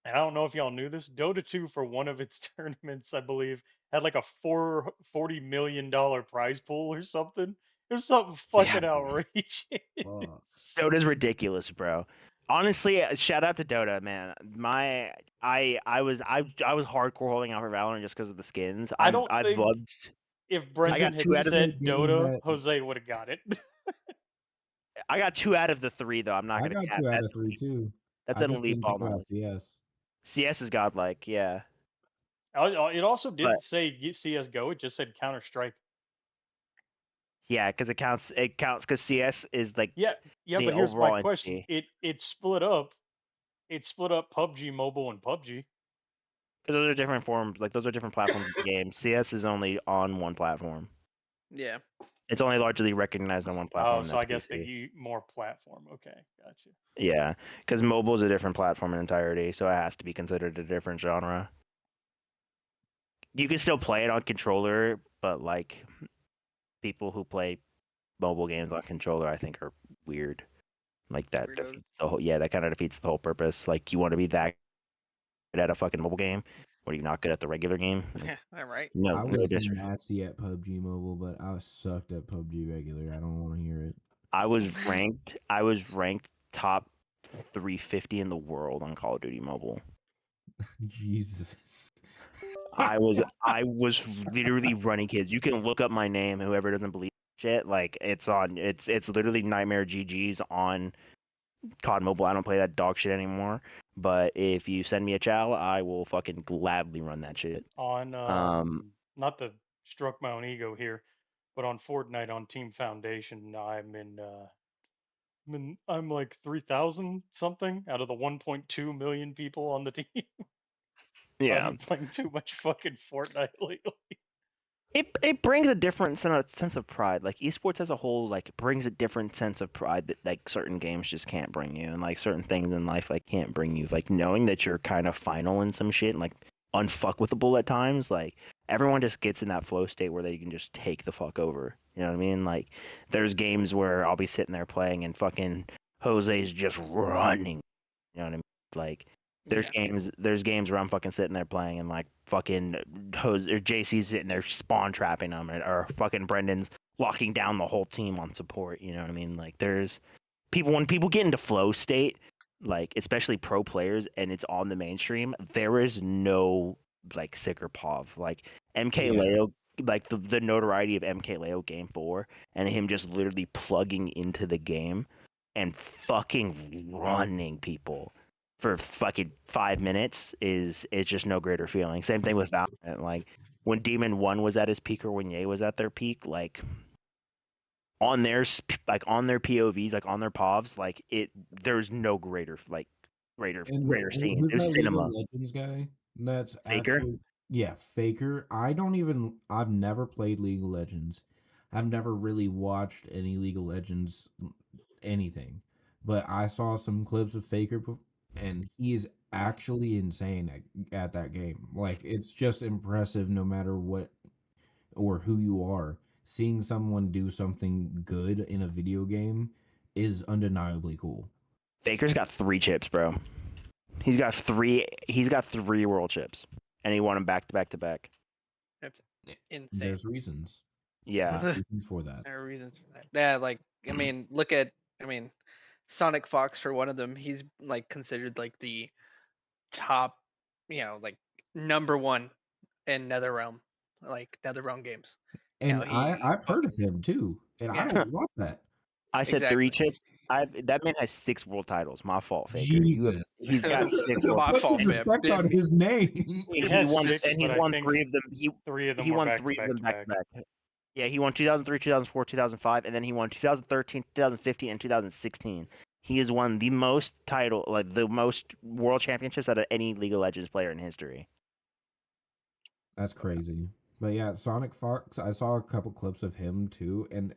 Speaker 5: And I don't know if y'all knew this. Dota 2 for one of its tournaments, I believe, had like a $40 million prize pool or something. It was something
Speaker 2: Yeah.
Speaker 5: fucking outrageous.
Speaker 4: Fuck.
Speaker 2: Dota's ridiculous, bro. Honestly, shout out to Dota, man. I was hardcore holding out for Valorant just because of the skins.
Speaker 5: I don't
Speaker 2: I've
Speaker 5: think
Speaker 2: loved.
Speaker 5: if
Speaker 2: I
Speaker 5: Brendan
Speaker 2: got
Speaker 5: had
Speaker 2: two out of
Speaker 5: said
Speaker 4: game
Speaker 5: Dota,
Speaker 4: that
Speaker 5: Jose would have got it.
Speaker 2: I got 2 out of the 3 though. I'm not
Speaker 4: I
Speaker 2: gonna
Speaker 4: got
Speaker 2: cap.
Speaker 4: 2 out of 3 too.
Speaker 2: That's
Speaker 4: I
Speaker 2: an
Speaker 4: just
Speaker 2: elite
Speaker 4: didn't
Speaker 2: ball
Speaker 4: think about
Speaker 2: knowledge.
Speaker 4: CS.
Speaker 2: CS is godlike, yeah.
Speaker 5: It also
Speaker 2: But
Speaker 5: didn't say CS:GO; it just said Counter Strike.
Speaker 2: yeah, because it counts. It counts because CS is like
Speaker 5: Yeah, yeah.
Speaker 2: the
Speaker 5: But here's my
Speaker 2: overall
Speaker 5: question:
Speaker 2: entity.
Speaker 5: it split up. It split up PUBG Mobile and PUBG.
Speaker 2: Because those are different forms. Like those are different platforms of the game. CS is only on one platform.
Speaker 3: Yeah.
Speaker 2: It's only largely recognized on one
Speaker 5: Oh,
Speaker 2: platform, and
Speaker 5: so I
Speaker 2: that's
Speaker 5: guess they
Speaker 2: PC.
Speaker 5: use more platform. Okay, gotcha.
Speaker 2: Yeah, because mobile is a different platform in entirety, so it has to be considered a different genre. You can still play it on controller, but like people who play mobile games on controller, I think are weird. Like that
Speaker 3: Weirdos.
Speaker 2: defeats the whole. Yeah, that kind of defeats the whole purpose. Like you want to be that good at a fucking mobile game, or you not good at the regular game? Like,
Speaker 3: Yeah. All right.
Speaker 2: no,
Speaker 4: I
Speaker 2: no
Speaker 4: was
Speaker 2: disrespect.
Speaker 4: nasty at PUBG Mobile, but I sucked at PUBG regular. I don't want to hear it.
Speaker 2: I was ranked. I was ranked top 350 in the world on Call of Duty Mobile.
Speaker 4: Jesus.
Speaker 2: I was literally running kids. You can look up my name. Whoever doesn't believe shit, like it's literally Nightmare GG's on COD Mobile. I don't play that dog shit anymore. But if you send me a chow, I will fucking gladly run that shit.
Speaker 5: On
Speaker 2: Um,
Speaker 5: not to stroke my own ego here, but on Fortnite on Team Foundation, I'm like 3,000 something out of the 1.2 million people on the team. So I've
Speaker 2: yeah,
Speaker 5: been playing too much fucking Fortnite lately.
Speaker 2: it brings a different sense of pride. Like esports as a whole, like brings a different sense of pride that like certain games just can't bring you, and like certain things in life like can't bring you. Like knowing that you're kind of final in some shit, and, like unfuckwithable at times. Like everyone just gets in that flow state where they can just take the fuck over. You know what I mean? Like there's games where I'll be sitting there playing and fucking Jose's just running. You know what I mean? Like
Speaker 3: Yeah.
Speaker 2: there's games where I'm fucking sitting there playing and like fucking Jose or JC's sitting there spawn trapping them, or fucking Brendan's locking down the whole team on support. You know what I mean? Like there's people when people get into flow state, like especially pro players, and it's on the mainstream. There is no like sicker pov. Like MK
Speaker 4: Yeah.
Speaker 2: Leo, like the notoriety of MK Leo Game 4, and him just literally plugging into the game and fucking running people for fucking 5 minutes is just no greater feeling. Same thing with Valorant. Like when Demon One was at his peak or when Ye was at their peak, like on their POVs, like on their povs, like there's no greater like
Speaker 4: And
Speaker 2: greater scene.
Speaker 4: who's
Speaker 2: It was
Speaker 4: that League of
Speaker 2: cinema.
Speaker 4: Legends guy? That's
Speaker 2: Faker.
Speaker 4: actually, yeah, Faker. I've never played League of Legends. I've never really watched any League of Legends anything. But I saw some clips of Faker and he is actually insane at that game. Like it's just impressive no matter what or who you are. Seeing someone do something good in a video game is undeniably cool.
Speaker 2: Faker's got 3 chips, bro. He's got 3 world chips, and he won them back to back to back.
Speaker 3: That's insane.
Speaker 4: There's reasons.
Speaker 2: Yeah.
Speaker 4: There's reasons for that.
Speaker 3: There are reasons for that. Yeah, like I mean, look at Sonic Fox for one of them. He's like considered like the top, like number one in NetherRealm. like NetherRealm games.
Speaker 4: And
Speaker 3: He
Speaker 4: I've heard
Speaker 3: fucking
Speaker 4: of him too, and I
Speaker 3: yeah,
Speaker 4: don't want that.
Speaker 2: I said 3
Speaker 3: exactly.
Speaker 2: chips. That man has 6 world titles. My fault, Faker.
Speaker 4: Jesus.
Speaker 2: He's got 6 world.
Speaker 3: My
Speaker 4: Put
Speaker 3: fault,
Speaker 4: some
Speaker 2: And
Speaker 3: fam.
Speaker 4: respect on
Speaker 3: Didn't mean.
Speaker 4: his name.
Speaker 5: He
Speaker 2: he
Speaker 5: has
Speaker 2: won
Speaker 5: 6, but
Speaker 2: he's
Speaker 5: I
Speaker 2: won
Speaker 5: think
Speaker 2: 3 of them.
Speaker 5: 3 of them
Speaker 2: He
Speaker 5: were
Speaker 2: won
Speaker 5: back
Speaker 2: 3
Speaker 5: to
Speaker 2: of
Speaker 5: back
Speaker 2: them
Speaker 5: to
Speaker 2: back
Speaker 5: back.
Speaker 2: to back. Yeah, he won 2003, 2004, 2005, and then he won 2013, 2015, and 2016. He has won the most the most world championships out of any League of Legends player in history.
Speaker 4: That's crazy. But yeah, Sonic Fox, I saw a couple clips of him too, and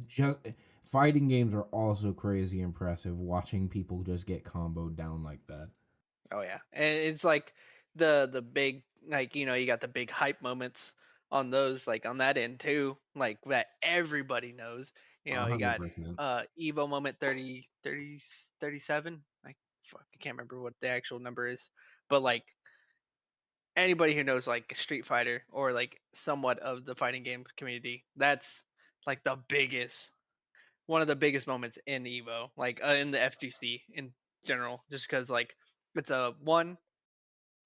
Speaker 4: just fighting games are also crazy impressive watching people just get comboed down like that.
Speaker 3: Oh yeah, and it's like the big like you got the big hype moments on those like on that end too, like that everybody knows. You got
Speaker 4: 100%.
Speaker 3: Evo moment 37. I can't remember what the actual number is, but like anybody who knows like Street Fighter or like somewhat of the fighting game community, that's like the biggest one of the biggest moments in Evo, like in the FGC in general, just because like it's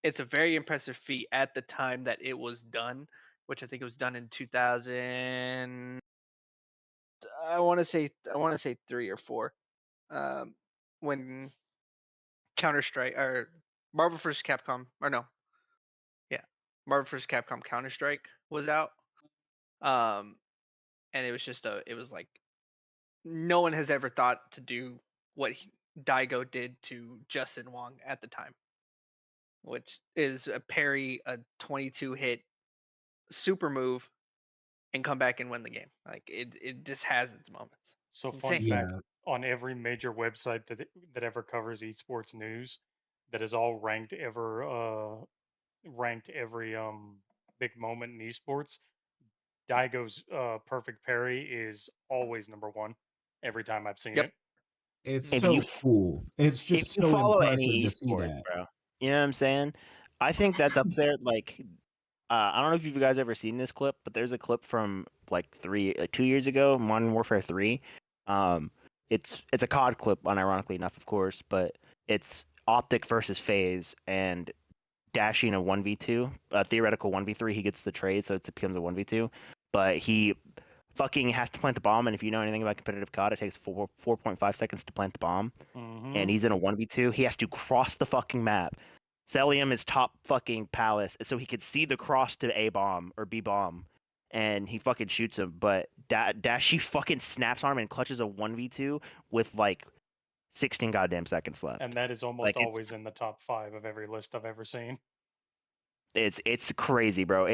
Speaker 3: it's a very impressive feat at the time that it was done, which I think it was done in 2000. I want to say 3 or 4. Um, when Counter Strike or Marvel vs. Capcom or no, yeah, Marvel vs. Capcom Counter Strike was out. Um, and it was it was like no one has ever thought to do what Daigo did to Justin Wong at the time, which is a parry, a 22 hit super move, and come back and win the game. Like it just has its moments.
Speaker 5: So
Speaker 3: It's
Speaker 5: fun
Speaker 3: insane.
Speaker 5: fact,
Speaker 4: Yeah,
Speaker 5: on every major website that ever covers esports news, that is all ranked every big moment in esports, Daigo's perfect parry is always number 1 every time I've seen
Speaker 3: Yep.
Speaker 5: it.
Speaker 4: it's
Speaker 2: If
Speaker 3: Hmm.
Speaker 2: you
Speaker 4: so cool. It's
Speaker 2: if
Speaker 4: just
Speaker 2: you
Speaker 4: so
Speaker 2: follow
Speaker 4: impressive
Speaker 2: any
Speaker 4: to see
Speaker 2: esports,
Speaker 4: that.
Speaker 2: bro, you know what I'm saying? I think that's up there. Like, I don't know if you guys ever seen this clip, but there's a clip from like 2 years ago, Modern Warfare 3. Um, it's a COD clip, unironically enough, of course, but it's Optic versus FaZe and dashing a 1v2, a theoretical 1v3. He gets the trade, so it becomes a 1v2. But he fucking has to plant the bomb, and if you know anything about competitive COD, it takes 4.5 seconds to plant the bomb, and
Speaker 5: Hmm.
Speaker 2: he's in a 1v2. He has to cross the fucking map. Celium is top fucking palace, so he could see the cross to A bomb or B bomb, and he fucking shoots him. But Dashi fucking snaps arm and clutches a 1v2 with like 16 goddamn seconds left.
Speaker 5: And that is almost
Speaker 2: Like it's
Speaker 5: always in the top 5 of every list I've ever seen.
Speaker 2: it's crazy, bro.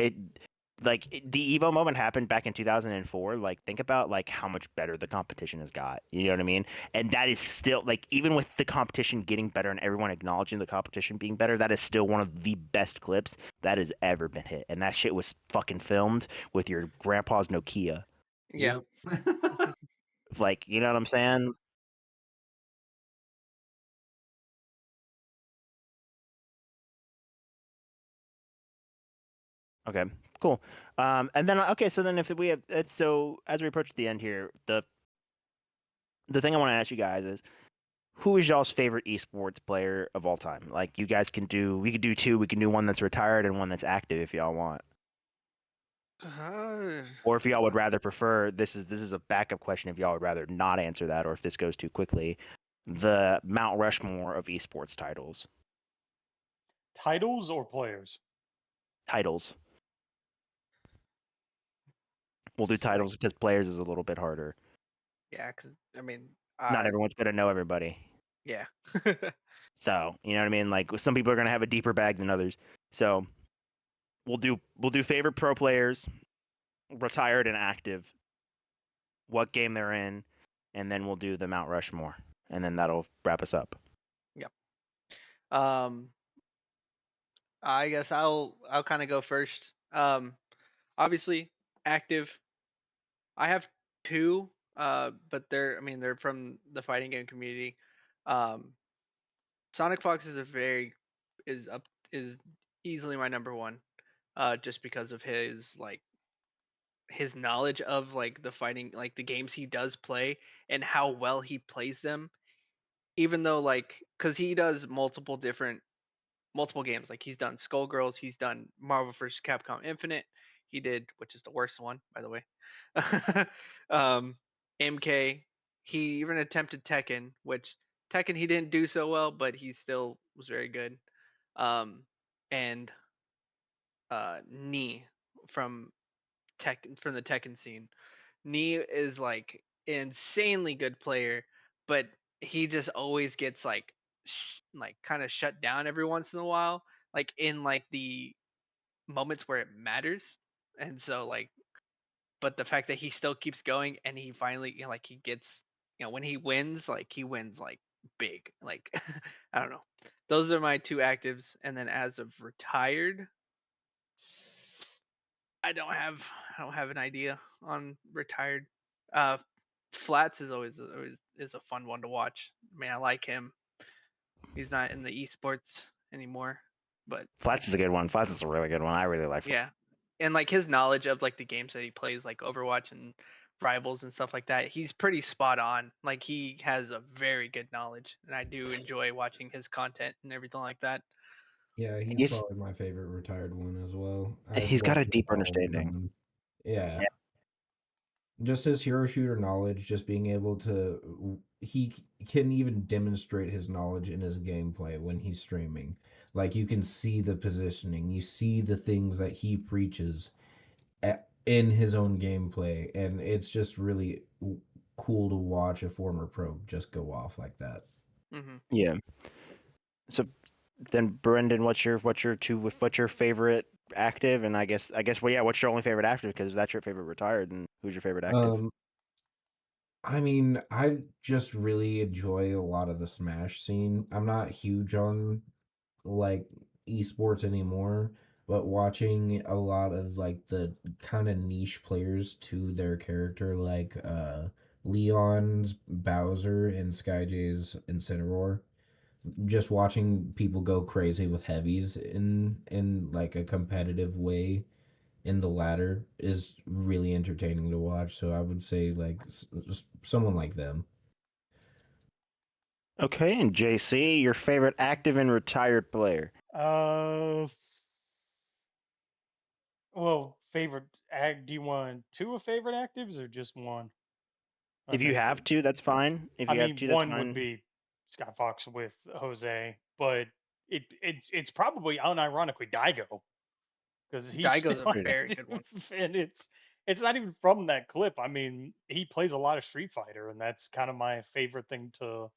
Speaker 2: The Evo moment happened back in 2004. Like, think about like how much better the competition has got. You know what I mean? And that is still like, even with the competition getting better and everyone acknowledging the competition being better, that is still one of the best clips that has ever been hit. And that shit was fucking filmed with your grandpa's Nokia.
Speaker 3: Yeah.
Speaker 4: Yep.
Speaker 2: Like, you know what I'm saying? Okay, cool. And then okay, so then if we have so as we approach the end here, the thing I want to ask you guys is, who is y'all's favorite esports player of all time? Like, you guys we could do two. We can do one that's retired and one that's active if y'all want. Or if y'all would rather prefer, this is a backup question if y'all would rather not answer that, or if this goes too quickly, the Mount Rushmore of esports titles.
Speaker 5: Titles or players?
Speaker 2: Titles. We'll do
Speaker 3: It's like
Speaker 2: titles because players is a little bit harder.
Speaker 3: yeah, because I mean,
Speaker 2: Not everyone's gonna know everybody.
Speaker 3: yeah.
Speaker 2: So, you know what I mean? Like, some people are gonna have a deeper bag than others. So we'll do favorite pro players, retired and active, what game they're in, and then we'll do the Mount Rushmore, and then that'll wrap us up.
Speaker 3: Yep. Um, I guess I'll kind of go first. Obviously active. I have two. But they're from the fighting game community. Um, Sonic Fox is up is easily my number one. Just because of his knowledge of like the fighting like the games he does play and how well he plays them. Even though like because he does multiple games, like he's done Skullgirls, he's done Marvel vs. Capcom Infinite, he did, which is the worst one, by the way. MK, he even attempted Tekken, which Tekken he didn't do so well, but he still was very good. And Knee from from the Tekken scene. Knee is like an insanely good player, but he just always gets like like kind of shut down every once in a while, like in like the moments where it matters. And so like, but the fact that he still keeps going and he finally, like he gets, when he wins like big, like I don't know. Those are my two actives. And then as of retired, I don't have an idea on retired. Uh, Flats is always is a fun one to watch. I mean, I like him. He's not in the esports anymore, but
Speaker 2: Flats is a good one. Flats is a really good one. I really like Flats.
Speaker 3: yeah, and like his knowledge of like the games that he plays, like Overwatch and Rivals and stuff like that, he's pretty spot on. Like he has a very good knowledge, and I do enjoy watching his content and everything like that.
Speaker 4: Yeah, he's
Speaker 2: He's
Speaker 4: probably my favorite retired one as well. I've
Speaker 2: he's got a
Speaker 4: watched
Speaker 2: deep
Speaker 4: all of
Speaker 2: understanding.
Speaker 4: them. Yeah.
Speaker 2: Yeah.
Speaker 4: Just his hero shooter knowledge, just being able to, he can even demonstrate his knowledge in his gameplay when he's streaming. Like you can see the positioning, you see the things that he preaches in his own gameplay, and it's just really cool to watch a former pro just go off like that.
Speaker 3: Mm-hmm.
Speaker 2: Yeah. So then, Brendan, what's your favorite active? And I guess well, yeah, what's your only favorite active? Because that's your favorite retired, and who's your favorite active?
Speaker 4: I mean, I just really enjoy a lot of the Smash scene. I'm not huge on like esports anymore, but watching a lot of like the kind of niche players to their character, like Leon's Bowser and Skyj's Incineroar, just watching people go crazy with heavies in like a competitive way in the ladder is really entertaining to watch. So I would say like someone like them.
Speaker 2: Okay, and JC, your favorite active and retired player.
Speaker 5: Well, favorite act. Do you want two of favorite actives or just one? I
Speaker 2: If you
Speaker 5: think.
Speaker 2: have to, that's fine. If
Speaker 5: I
Speaker 2: you have
Speaker 5: mean,
Speaker 2: to, that's
Speaker 5: one would
Speaker 2: fine.
Speaker 5: be Scott Fox with Jose, but it's probably unironically Daigo because he's
Speaker 3: Daigo's
Speaker 5: still
Speaker 3: a very
Speaker 5: active,
Speaker 3: good one.
Speaker 5: and it's not even from that clip. I mean, he plays a lot of Street Fighter, and that's kind of my favorite thing to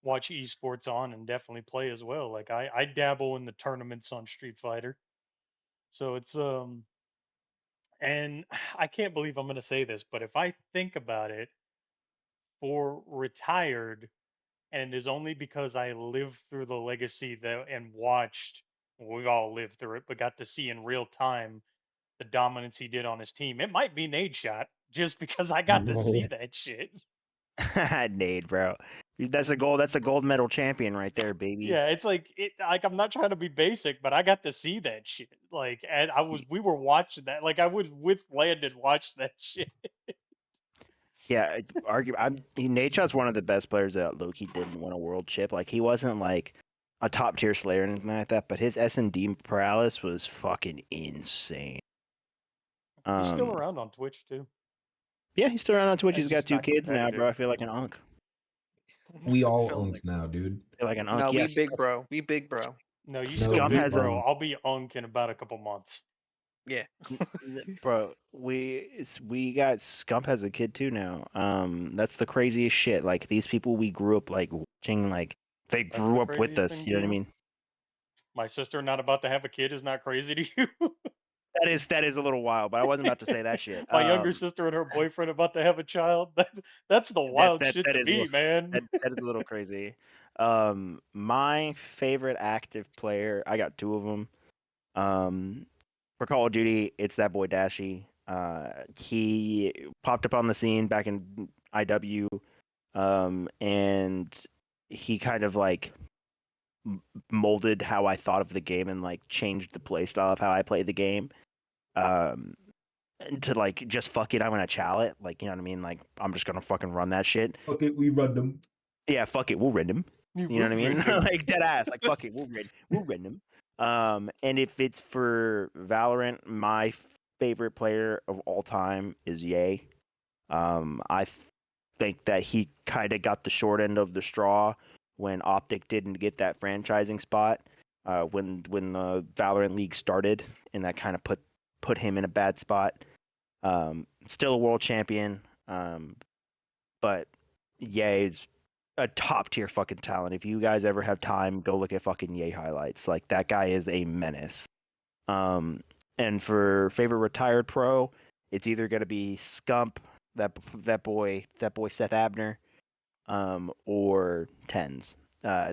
Speaker 5: watch esports on and definitely play as well. Like I dabble in the tournaments on Street Fighter, so it's and I can't believe I'm going to say this, but if I think about it, for retired, and it is only because I lived through the legacy that and watched. Well, we've all lived through it, but got to see in real time the dominance he did on his team. It might be Nade Shot just because I got to see that shit.
Speaker 2: Nade, bro. That's a gold. That's a gold medal champion right there, baby.
Speaker 5: Yeah, it's like I'm not trying to be basic, but I got to see that shit. Like, and we were watching that. Like, I was with Landon watch that shit.
Speaker 2: Yeah, Nade Shot's one of the best players that Loki didn't win a world chip. Like he wasn't like a top tier slayer or anything like that, but his S&D paralysis was fucking insane.
Speaker 5: He's still around on Twitch too.
Speaker 2: Yeah, he's still around on Twitch.
Speaker 5: It's
Speaker 2: He's got
Speaker 5: just
Speaker 2: 2
Speaker 5: not
Speaker 2: kids now, bro. I
Speaker 5: competitive.
Speaker 2: feel like an unk.
Speaker 4: We all
Speaker 3: Feel
Speaker 4: unk
Speaker 3: like-
Speaker 4: now, dude.
Speaker 2: I feel like an unk.
Speaker 3: No, we
Speaker 2: Yes.
Speaker 3: big bro. We big bro.
Speaker 5: No, you
Speaker 4: No,
Speaker 5: still
Speaker 2: Scum
Speaker 5: big
Speaker 2: has
Speaker 5: bro.
Speaker 2: a-
Speaker 5: I'll be unk in about a couple months.
Speaker 3: Yeah.
Speaker 2: Bro, we got Scump has a kid too now. That's the craziest shit. Like these people we grew up like watching, like they
Speaker 5: That's
Speaker 2: grew
Speaker 5: the
Speaker 2: up with
Speaker 5: craziest
Speaker 2: us.
Speaker 5: thing
Speaker 2: You know
Speaker 5: to
Speaker 2: what I
Speaker 5: you?
Speaker 2: mean?
Speaker 5: My sister not about to have a kid is not crazy to you.
Speaker 2: That is a little wild, but I wasn't about to say that shit.
Speaker 5: My younger sister and her boyfriend about to have a child. That's the
Speaker 2: that
Speaker 5: wild
Speaker 2: that
Speaker 5: shit
Speaker 2: that
Speaker 5: to
Speaker 2: is a
Speaker 5: me,
Speaker 2: little,
Speaker 5: man.
Speaker 2: that is a little crazy. My favorite active player, I got 2 of them. For Call of Duty, it's that boy Dashy. He popped up on the scene back in IW, and he kind of like molded how I thought of the game and like changed the play style of how I play the game. And to like just fuck it, I'm gonna chow it. Like, you know what I mean? Like, I'm just gonna fucking run that shit.
Speaker 4: Okay, we run them.
Speaker 2: Yeah, fuck it, we'll rend him. You know what I mean? Like dead ass. Like fuck it, we'll rend him. And if it's for Valorant, favorite player of all time is Ye. I think that he kind of got the short end of the straw when Optic didn't get that franchising spot when the Valorant League started, and that kind of put him in a bad spot. Still a world champion, but Ye's a top tier fucking talent. If you guys ever have time, go look at fucking Ye highlights. Like that guy is a menace. And for favorite retired pro, it's either gonna be Scump, that boy Seth Abner, or Tens.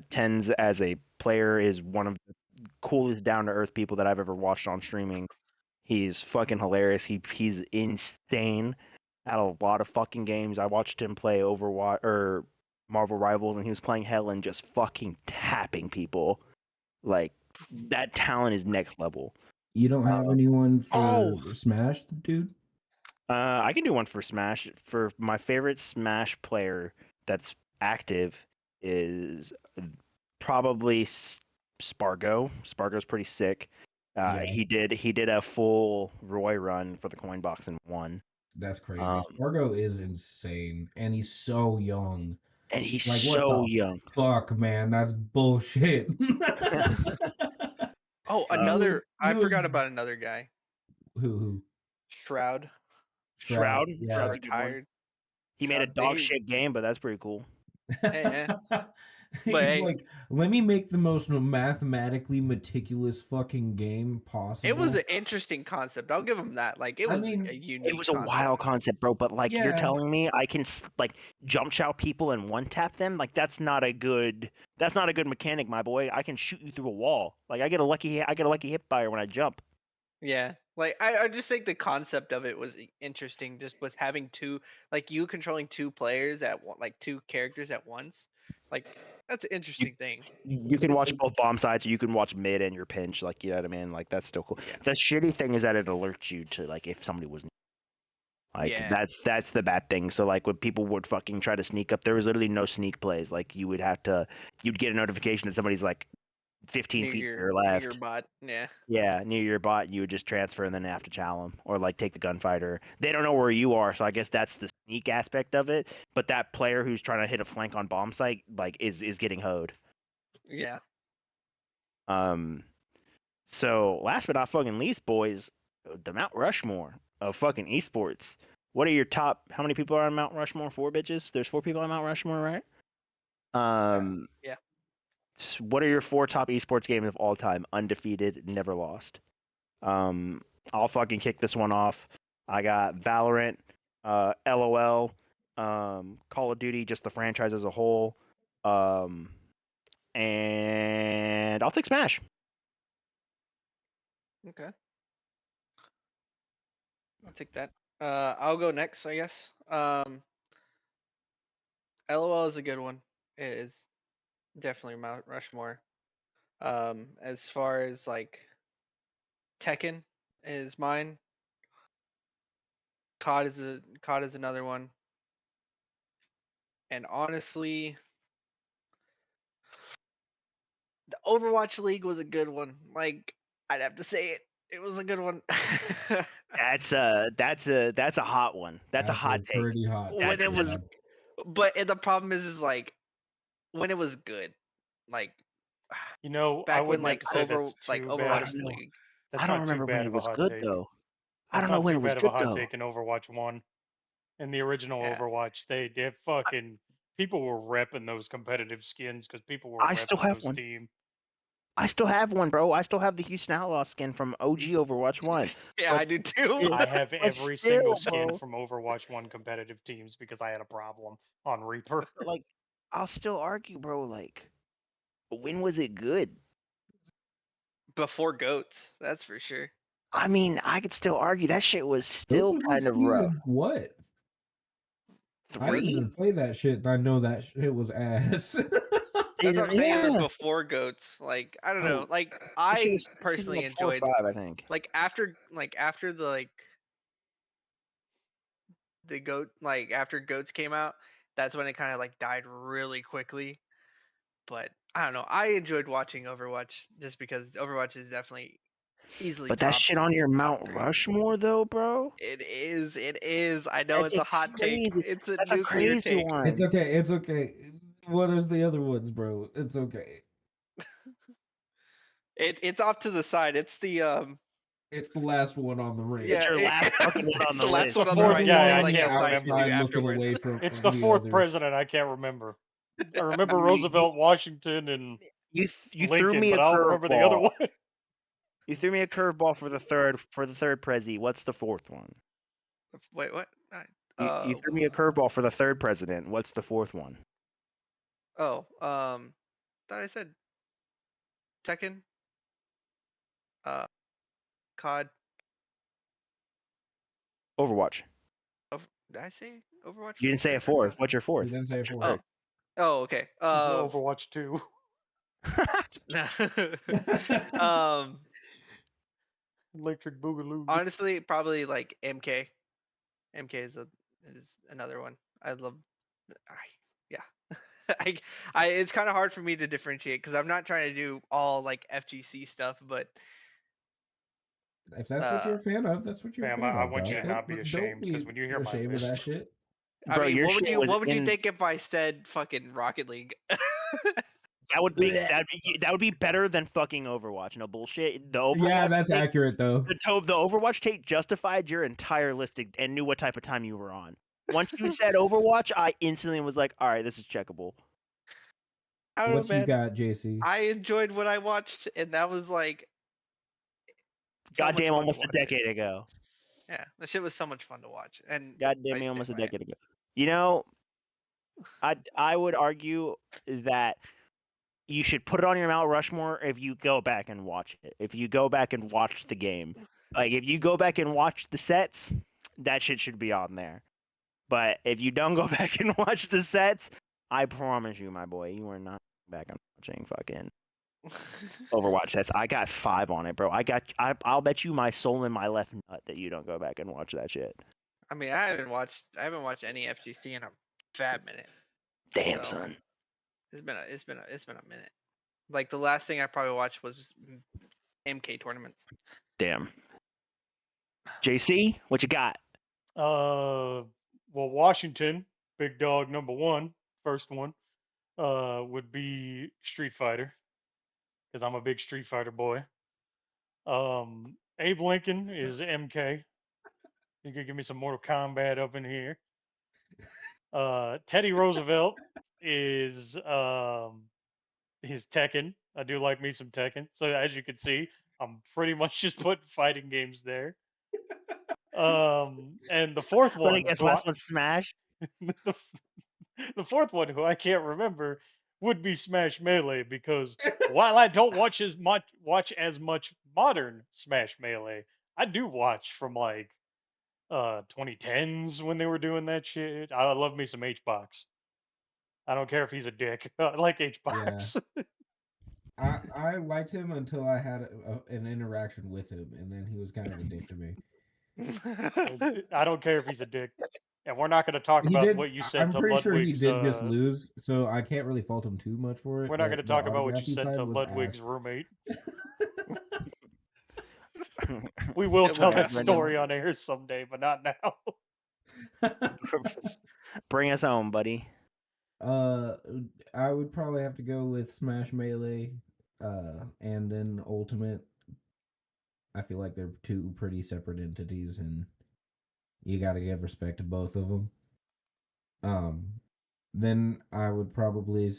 Speaker 2: Tens as a player is one of the coolest down to earth people that I've ever watched on streaming. He's fucking hilarious. He's insane at a lot of fucking games. I watched him play Overwatch or Marvel Rivals, and he was playing Hell and just fucking tapping people. Like that talent is next level.
Speaker 4: You don't have anyone for
Speaker 3: Oh,
Speaker 4: Smash, dude?
Speaker 2: I can do one for Smash. For my favorite Smash player that's active is probably Spargo. Spargo's pretty sick.
Speaker 4: Yeah.
Speaker 2: He did a full Roy run for the coin box and won.
Speaker 4: That's crazy.
Speaker 2: Um,
Speaker 4: Spargo is insane, and he's so young.
Speaker 2: And he's
Speaker 4: Like, what
Speaker 2: so
Speaker 4: the
Speaker 2: young.
Speaker 4: fuck, man? That's bullshit.
Speaker 3: oh,
Speaker 4: He
Speaker 3: another.
Speaker 4: he
Speaker 3: I
Speaker 4: was
Speaker 3: forgot about another guy.
Speaker 4: who?
Speaker 3: Shroud
Speaker 2: Shroud.
Speaker 4: Yeah.
Speaker 2: Shroud's a good one.
Speaker 3: retired.
Speaker 2: He made a
Speaker 3: Shroud
Speaker 2: dog
Speaker 3: Big.
Speaker 2: shit game, but that's pretty cool.
Speaker 3: Hey,
Speaker 4: He's
Speaker 3: hey.
Speaker 4: like, let me make the most mathematically meticulous fucking game possible.
Speaker 3: It was an interesting concept. I'll give him that. Like, it
Speaker 4: I
Speaker 3: was
Speaker 4: mean,
Speaker 3: a unique.
Speaker 2: It was a
Speaker 3: concept.
Speaker 2: wild concept, bro. But like, you're
Speaker 4: Yeah.
Speaker 2: telling me I can like jump shout people and one tap them? Like that's not a good mechanic, my boy. I can shoot you through a wall. Like I get a lucky hip fire when I jump.
Speaker 3: Yeah, like I just think the concept of it was interesting. Just with having two, like you controlling two players at one, like two characters at once. Like that's an interesting thing.
Speaker 2: You can watch both bomb sides, or you can watch mid and your pinch. Like you know what I mean? Like that's still cool.
Speaker 3: Yeah.
Speaker 2: The shitty thing is that it alerts you to like if somebody was like
Speaker 3: Yeah.
Speaker 2: that's the bad thing. So like when people would fucking try to sneak up, there was literally no sneak plays. Like you'd get a notification that somebody's like 15
Speaker 3: Near
Speaker 2: feet to
Speaker 3: your
Speaker 2: your
Speaker 3: near
Speaker 2: left.
Speaker 3: your bot. Yeah.
Speaker 2: Yeah, near your bot, you would just transfer and then have to chow them or like take the gunfighter. They don't know where you are, so I guess that's the sneak aspect of it. But that player who's trying to hit a flank on bomb site like is getting hoed.
Speaker 3: Yeah.
Speaker 2: So last but not fucking least, boys, the Mount Rushmore of fucking esports. What are your top? How many people are on Mount Rushmore? 4 bitches. There's 4 people on Mount Rushmore, right?
Speaker 3: Yeah.
Speaker 2: What are your 4 top esports games of all time? Undefeated, never lost. I'll fucking kick this one off. I got Valorant, LOL, Call of Duty, just the franchise as a whole, and I'll take Smash.
Speaker 3: Okay. I'll take that. I'll go next, I guess. LOL is a good one. It is definitely Mount Rushmore. As far as like Tekken is mine. COD is another one. And honestly, the Overwatch League was a good one. Like I'd have to say it. It was a good one.
Speaker 2: That's a hot one. That's a hot take.
Speaker 4: Pretty hot.
Speaker 3: when
Speaker 2: That's
Speaker 3: it was,
Speaker 4: bad.
Speaker 3: but the problem is like when it was good. Like
Speaker 5: You know, I
Speaker 3: back when
Speaker 5: wouldn't have
Speaker 3: like
Speaker 5: to say that's
Speaker 3: like
Speaker 5: too bad.
Speaker 3: Overwatch
Speaker 2: know.
Speaker 3: League.
Speaker 5: That's
Speaker 2: I don't
Speaker 5: not too
Speaker 2: remember when
Speaker 5: bad
Speaker 2: it
Speaker 5: of a
Speaker 2: was
Speaker 5: hot
Speaker 2: good
Speaker 5: take.
Speaker 2: though. I
Speaker 5: That's
Speaker 2: don't know
Speaker 5: not
Speaker 2: when
Speaker 5: too
Speaker 2: it was
Speaker 5: bad of a
Speaker 2: good
Speaker 5: hot
Speaker 2: though.
Speaker 5: take in Overwatch 1. In the original
Speaker 3: Yeah.
Speaker 5: Overwatch, they fucking people were repping those competitive skins because people were
Speaker 2: I still
Speaker 5: repping
Speaker 2: have
Speaker 5: those
Speaker 2: one.
Speaker 5: team.
Speaker 2: I still have one, bro. I still have the Houston Outlaws skin from OG Overwatch 1.
Speaker 3: Yeah, I do too.
Speaker 5: I have
Speaker 2: But
Speaker 5: every
Speaker 2: still,
Speaker 5: single skin
Speaker 2: bro.
Speaker 5: from Overwatch 1 competitive teams because I had a problem on Reaper.
Speaker 2: But, like, I'll still argue, bro. Like, when was it good?
Speaker 3: Before goats, that's for sure.
Speaker 2: I mean, I could still argue that shit was
Speaker 4: Those
Speaker 2: still
Speaker 4: was like
Speaker 2: kind of rough.
Speaker 4: season what? I didn't
Speaker 2: 3?
Speaker 4: even play that shit. I know that shit was ass.
Speaker 3: That's what I'm saying. It was
Speaker 2: Yeah.
Speaker 3: before goats. Like I don't
Speaker 2: Oh,
Speaker 3: know. Like
Speaker 2: That shit
Speaker 3: I
Speaker 2: was season
Speaker 3: personally
Speaker 2: like 4 or
Speaker 3: enjoyed
Speaker 2: 5, I think.
Speaker 3: like after the goat like after goats came out. That's when it kind of like died really quickly. But I don't know. I enjoyed watching Overwatch just because Overwatch is definitely Easily
Speaker 2: But that
Speaker 3: top.
Speaker 2: shit on your Mount
Speaker 3: three.
Speaker 2: Rushmore though, bro.
Speaker 3: It is. It is. I know
Speaker 2: That's
Speaker 3: it's a hot take.
Speaker 2: crazy.
Speaker 3: It's a
Speaker 2: That's a
Speaker 3: nuclear
Speaker 2: crazy
Speaker 3: take.
Speaker 2: one.
Speaker 4: It's okay. It's okay. What is the other ones, bro? It's okay.
Speaker 3: It's off to the side. It's the.
Speaker 4: It's the last one on the ring.
Speaker 2: It's
Speaker 3: Yeah,
Speaker 2: your last fucking one on
Speaker 3: it's
Speaker 2: the
Speaker 3: the last
Speaker 2: list.
Speaker 3: one
Speaker 5: The
Speaker 3: on the
Speaker 5: fourth
Speaker 3: right
Speaker 5: guy
Speaker 3: that
Speaker 5: I
Speaker 3: I like
Speaker 5: can't
Speaker 3: decided to
Speaker 5: remember.
Speaker 3: do
Speaker 4: Looking
Speaker 3: afterwards.
Speaker 4: away from
Speaker 5: It's the
Speaker 4: the
Speaker 5: fourth
Speaker 4: others.
Speaker 5: president I can't remember. I remember
Speaker 2: You-
Speaker 5: Roosevelt, Washington, and
Speaker 2: You threw
Speaker 5: Lincoln,
Speaker 2: me a
Speaker 5: but I don't remember the other
Speaker 2: curveball.
Speaker 5: one.
Speaker 2: You threw me a curveball for the third Prezi. What's the fourth one?
Speaker 3: Wait, what?
Speaker 2: You threw me a curveball for the third president. What's the fourth one?
Speaker 3: Oh, thought I said Tekken, COD.
Speaker 2: Overwatch.
Speaker 3: Did I say Overwatch?
Speaker 2: You didn't say a
Speaker 3: I
Speaker 2: fourth.
Speaker 3: thought-
Speaker 2: What's your fourth?
Speaker 4: You didn't say four.
Speaker 2: Third.
Speaker 3: Oh, okay.
Speaker 5: Overwatch 2.
Speaker 3: Um,
Speaker 5: Electric Boogaloo.
Speaker 3: honestly, probably like MK. MK is another one. I love. Yeah. It's kind of hard for me to differentiate because I'm not trying to do all like FGC stuff, but
Speaker 4: If that's what you're a fan of, that's what you're a
Speaker 5: Fam,
Speaker 4: fan
Speaker 5: I
Speaker 4: of,
Speaker 5: want you
Speaker 4: dog.
Speaker 5: to not be
Speaker 4: Don't
Speaker 5: ashamed because
Speaker 4: be
Speaker 5: when you hear my
Speaker 4: ashamed of that
Speaker 5: list,
Speaker 4: shit.
Speaker 3: I
Speaker 2: Bro,
Speaker 3: mean,
Speaker 2: your
Speaker 3: what would
Speaker 2: shit
Speaker 3: you
Speaker 2: was
Speaker 3: what would you
Speaker 2: in-
Speaker 3: think if I said fucking Rocket League?
Speaker 2: That would be better than fucking Overwatch. No bullshit. The Overwatch
Speaker 4: Yeah, that's
Speaker 2: take,
Speaker 4: accurate though.
Speaker 2: the Overwatch take justified your entire list and knew what type of time you were on. Once you said Overwatch, I instantly was like, all right, this is checkable.
Speaker 3: I don't
Speaker 4: What
Speaker 3: know,
Speaker 4: you
Speaker 3: man.
Speaker 4: got, JC?
Speaker 3: I enjoyed what I watched, and that was like, so much
Speaker 2: Goddamn,
Speaker 3: fun to
Speaker 2: almost a
Speaker 3: watch it.
Speaker 2: decade ago.
Speaker 3: Yeah, the shit was so much fun to watch, and
Speaker 2: Goddamn
Speaker 3: I
Speaker 2: me,
Speaker 3: stick
Speaker 2: almost a
Speaker 3: by it.
Speaker 2: decade ago. You know, I would argue that you should put it on your Mount Rushmore if you go back and watch it. If you go back and watch the game, like if you go back and watch the sets, that shit should be on there. But if you don't go back and watch the sets, I promise you, my boy, you are not back and watching fucking Overwatch sets. I got 5 on it, bro. I'll bet you my soul in my left nut that you don't go back and watch that shit.
Speaker 3: I mean, I haven't watched any FGC in a fat minute.
Speaker 2: Damn,
Speaker 3: So,
Speaker 2: son.
Speaker 3: It's been a minute. Like the last thing I probably watched was MK tournaments.
Speaker 2: Damn. JC, what you got?
Speaker 5: well, Washington, big dog number one, first one, would be Street Fighter, because I'm a big Street Fighter boy. Abe Lincoln is MK. You could give me some Mortal Kombat up in here. Teddy Roosevelt is his Tekken. I do like me some Tekken. So as you can see, I'm pretty much just putting fighting games there. And the fourth
Speaker 2: Let me
Speaker 5: one,
Speaker 2: guess,
Speaker 5: who
Speaker 2: last one's Smash.
Speaker 5: the, the fourth one, who I can't remember, would be Smash Melee, because while I don't watch as much modern Smash Melee, I do watch from like 2010s when they were doing that shit. I love me some HBox. I don't care if he's a dick. I like HBox.
Speaker 4: I liked him until I had an interaction with him, and then he was kind of a dick to me.
Speaker 5: I don't care if he's a dick. And we're not going to talk
Speaker 4: He
Speaker 5: about
Speaker 4: did.
Speaker 5: what you said
Speaker 4: I'm
Speaker 5: to
Speaker 4: pretty sure he
Speaker 5: Ludwig's.
Speaker 4: did just lose, so I can't really fault him too much for it.
Speaker 5: We're not going to
Speaker 4: but the
Speaker 5: talk about what
Speaker 4: autograph
Speaker 5: you
Speaker 4: he
Speaker 5: said to
Speaker 4: signed was
Speaker 5: Ludwig's
Speaker 4: ass.
Speaker 5: roommate. We will
Speaker 3: It
Speaker 5: tell
Speaker 3: would
Speaker 5: that
Speaker 3: happen.
Speaker 5: story on air someday, but not now.
Speaker 2: Bring us home, buddy.
Speaker 4: I would probably have to go with Smash Melee, and then Ultimate. I feel like they're two pretty separate entities, and you got to give respect to both of them. Then I would probably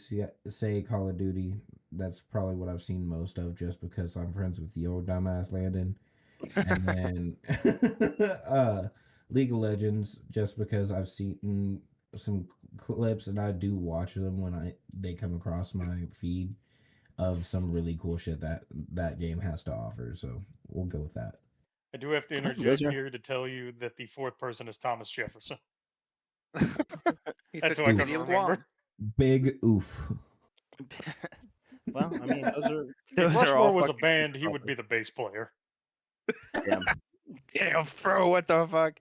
Speaker 4: say Call of Duty. That's probably what I've seen most of, just because I'm friends with your dumbass Landon. And then League of Legends, just because I've seen some clips and I do watch them when they come across my feed of some really cool shit that game has to offer. So we'll go with that.
Speaker 5: I do have to interject here to tell you that the fourth person is Thomas Jefferson.
Speaker 3: He
Speaker 5: That's
Speaker 3: took
Speaker 5: who I
Speaker 3: the
Speaker 5: can
Speaker 3: city of
Speaker 5: remember.
Speaker 3: Guam.
Speaker 4: Big oof.
Speaker 2: Well, I mean,
Speaker 5: If
Speaker 2: those are all
Speaker 5: Rushmore was a
Speaker 2: fucking
Speaker 5: band, he would be the bass player.
Speaker 2: Damn. Damn, bro, what the fuck?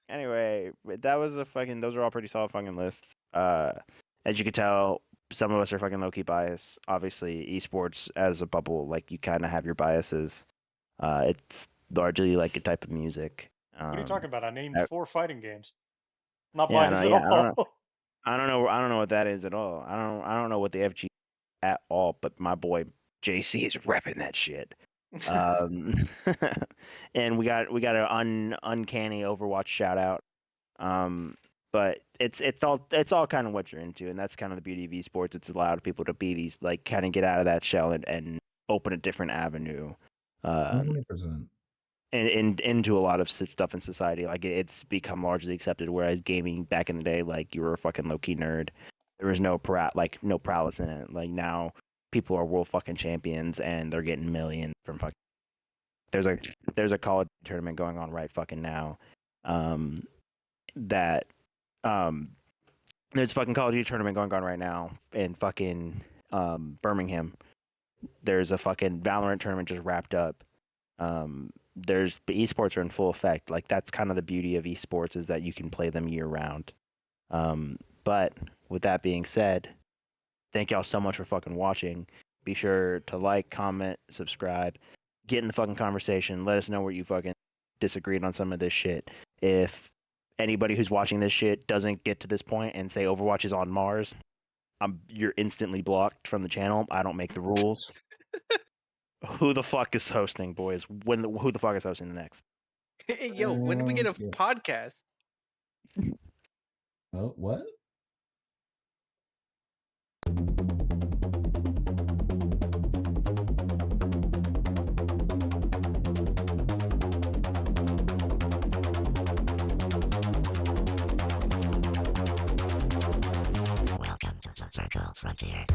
Speaker 2: Anyway, those are all pretty solid fucking lists. As you can tell, some of us are fucking low key biased. Obviously, esports as a bubble, like you kind of have your biases. It's largely like a type of music.
Speaker 5: What are you talking about? I named
Speaker 2: I-
Speaker 5: 4 fighting games. Not
Speaker 2: yeah,
Speaker 5: biased at
Speaker 2: I don't know.
Speaker 5: all.
Speaker 2: I don't know. I don't know what that is at all. I don't know what the FG at all. But my boy JC is repping that shit. Um, and we got an uncanny Overwatch shout out. But it's all kind of what you're into, and that's kind of the beauty of esports. It's allowed people to be these like kind of get out of that shell and open a different avenue.
Speaker 4: 100%.
Speaker 2: And into a lot of stuff in society. Like it's become largely accepted. Whereas gaming back in the day, like you were a fucking low key nerd. There was no no prowess in it. Like now, people are world fucking champions and they're getting millions from fucking. There's a college tournament going on right fucking now. That there's a fucking Call of Duty tournament going on right now in fucking Birmingham. There's a fucking Valorant tournament just wrapped up. There's esports are in full effect. Like that's kind of the beauty of esports is that you can play them year round. But with that being said, thank y'all so much for fucking watching. Be sure to like, comment, subscribe, get in the fucking conversation. Let us know where you fucking disagreed on some of this shit. If anybody who's watching this shit doesn't get to this point and say Overwatch is on Mars, you're instantly blocked from the channel. I don't make the rules. Who the fuck is hosting, boys? Who the fuck is hosting the next?
Speaker 3: Hey, yo, when do we get a
Speaker 4: Yeah.
Speaker 3: podcast?
Speaker 4: Oh, what?
Speaker 1: Welcome to the Virtual Frontier.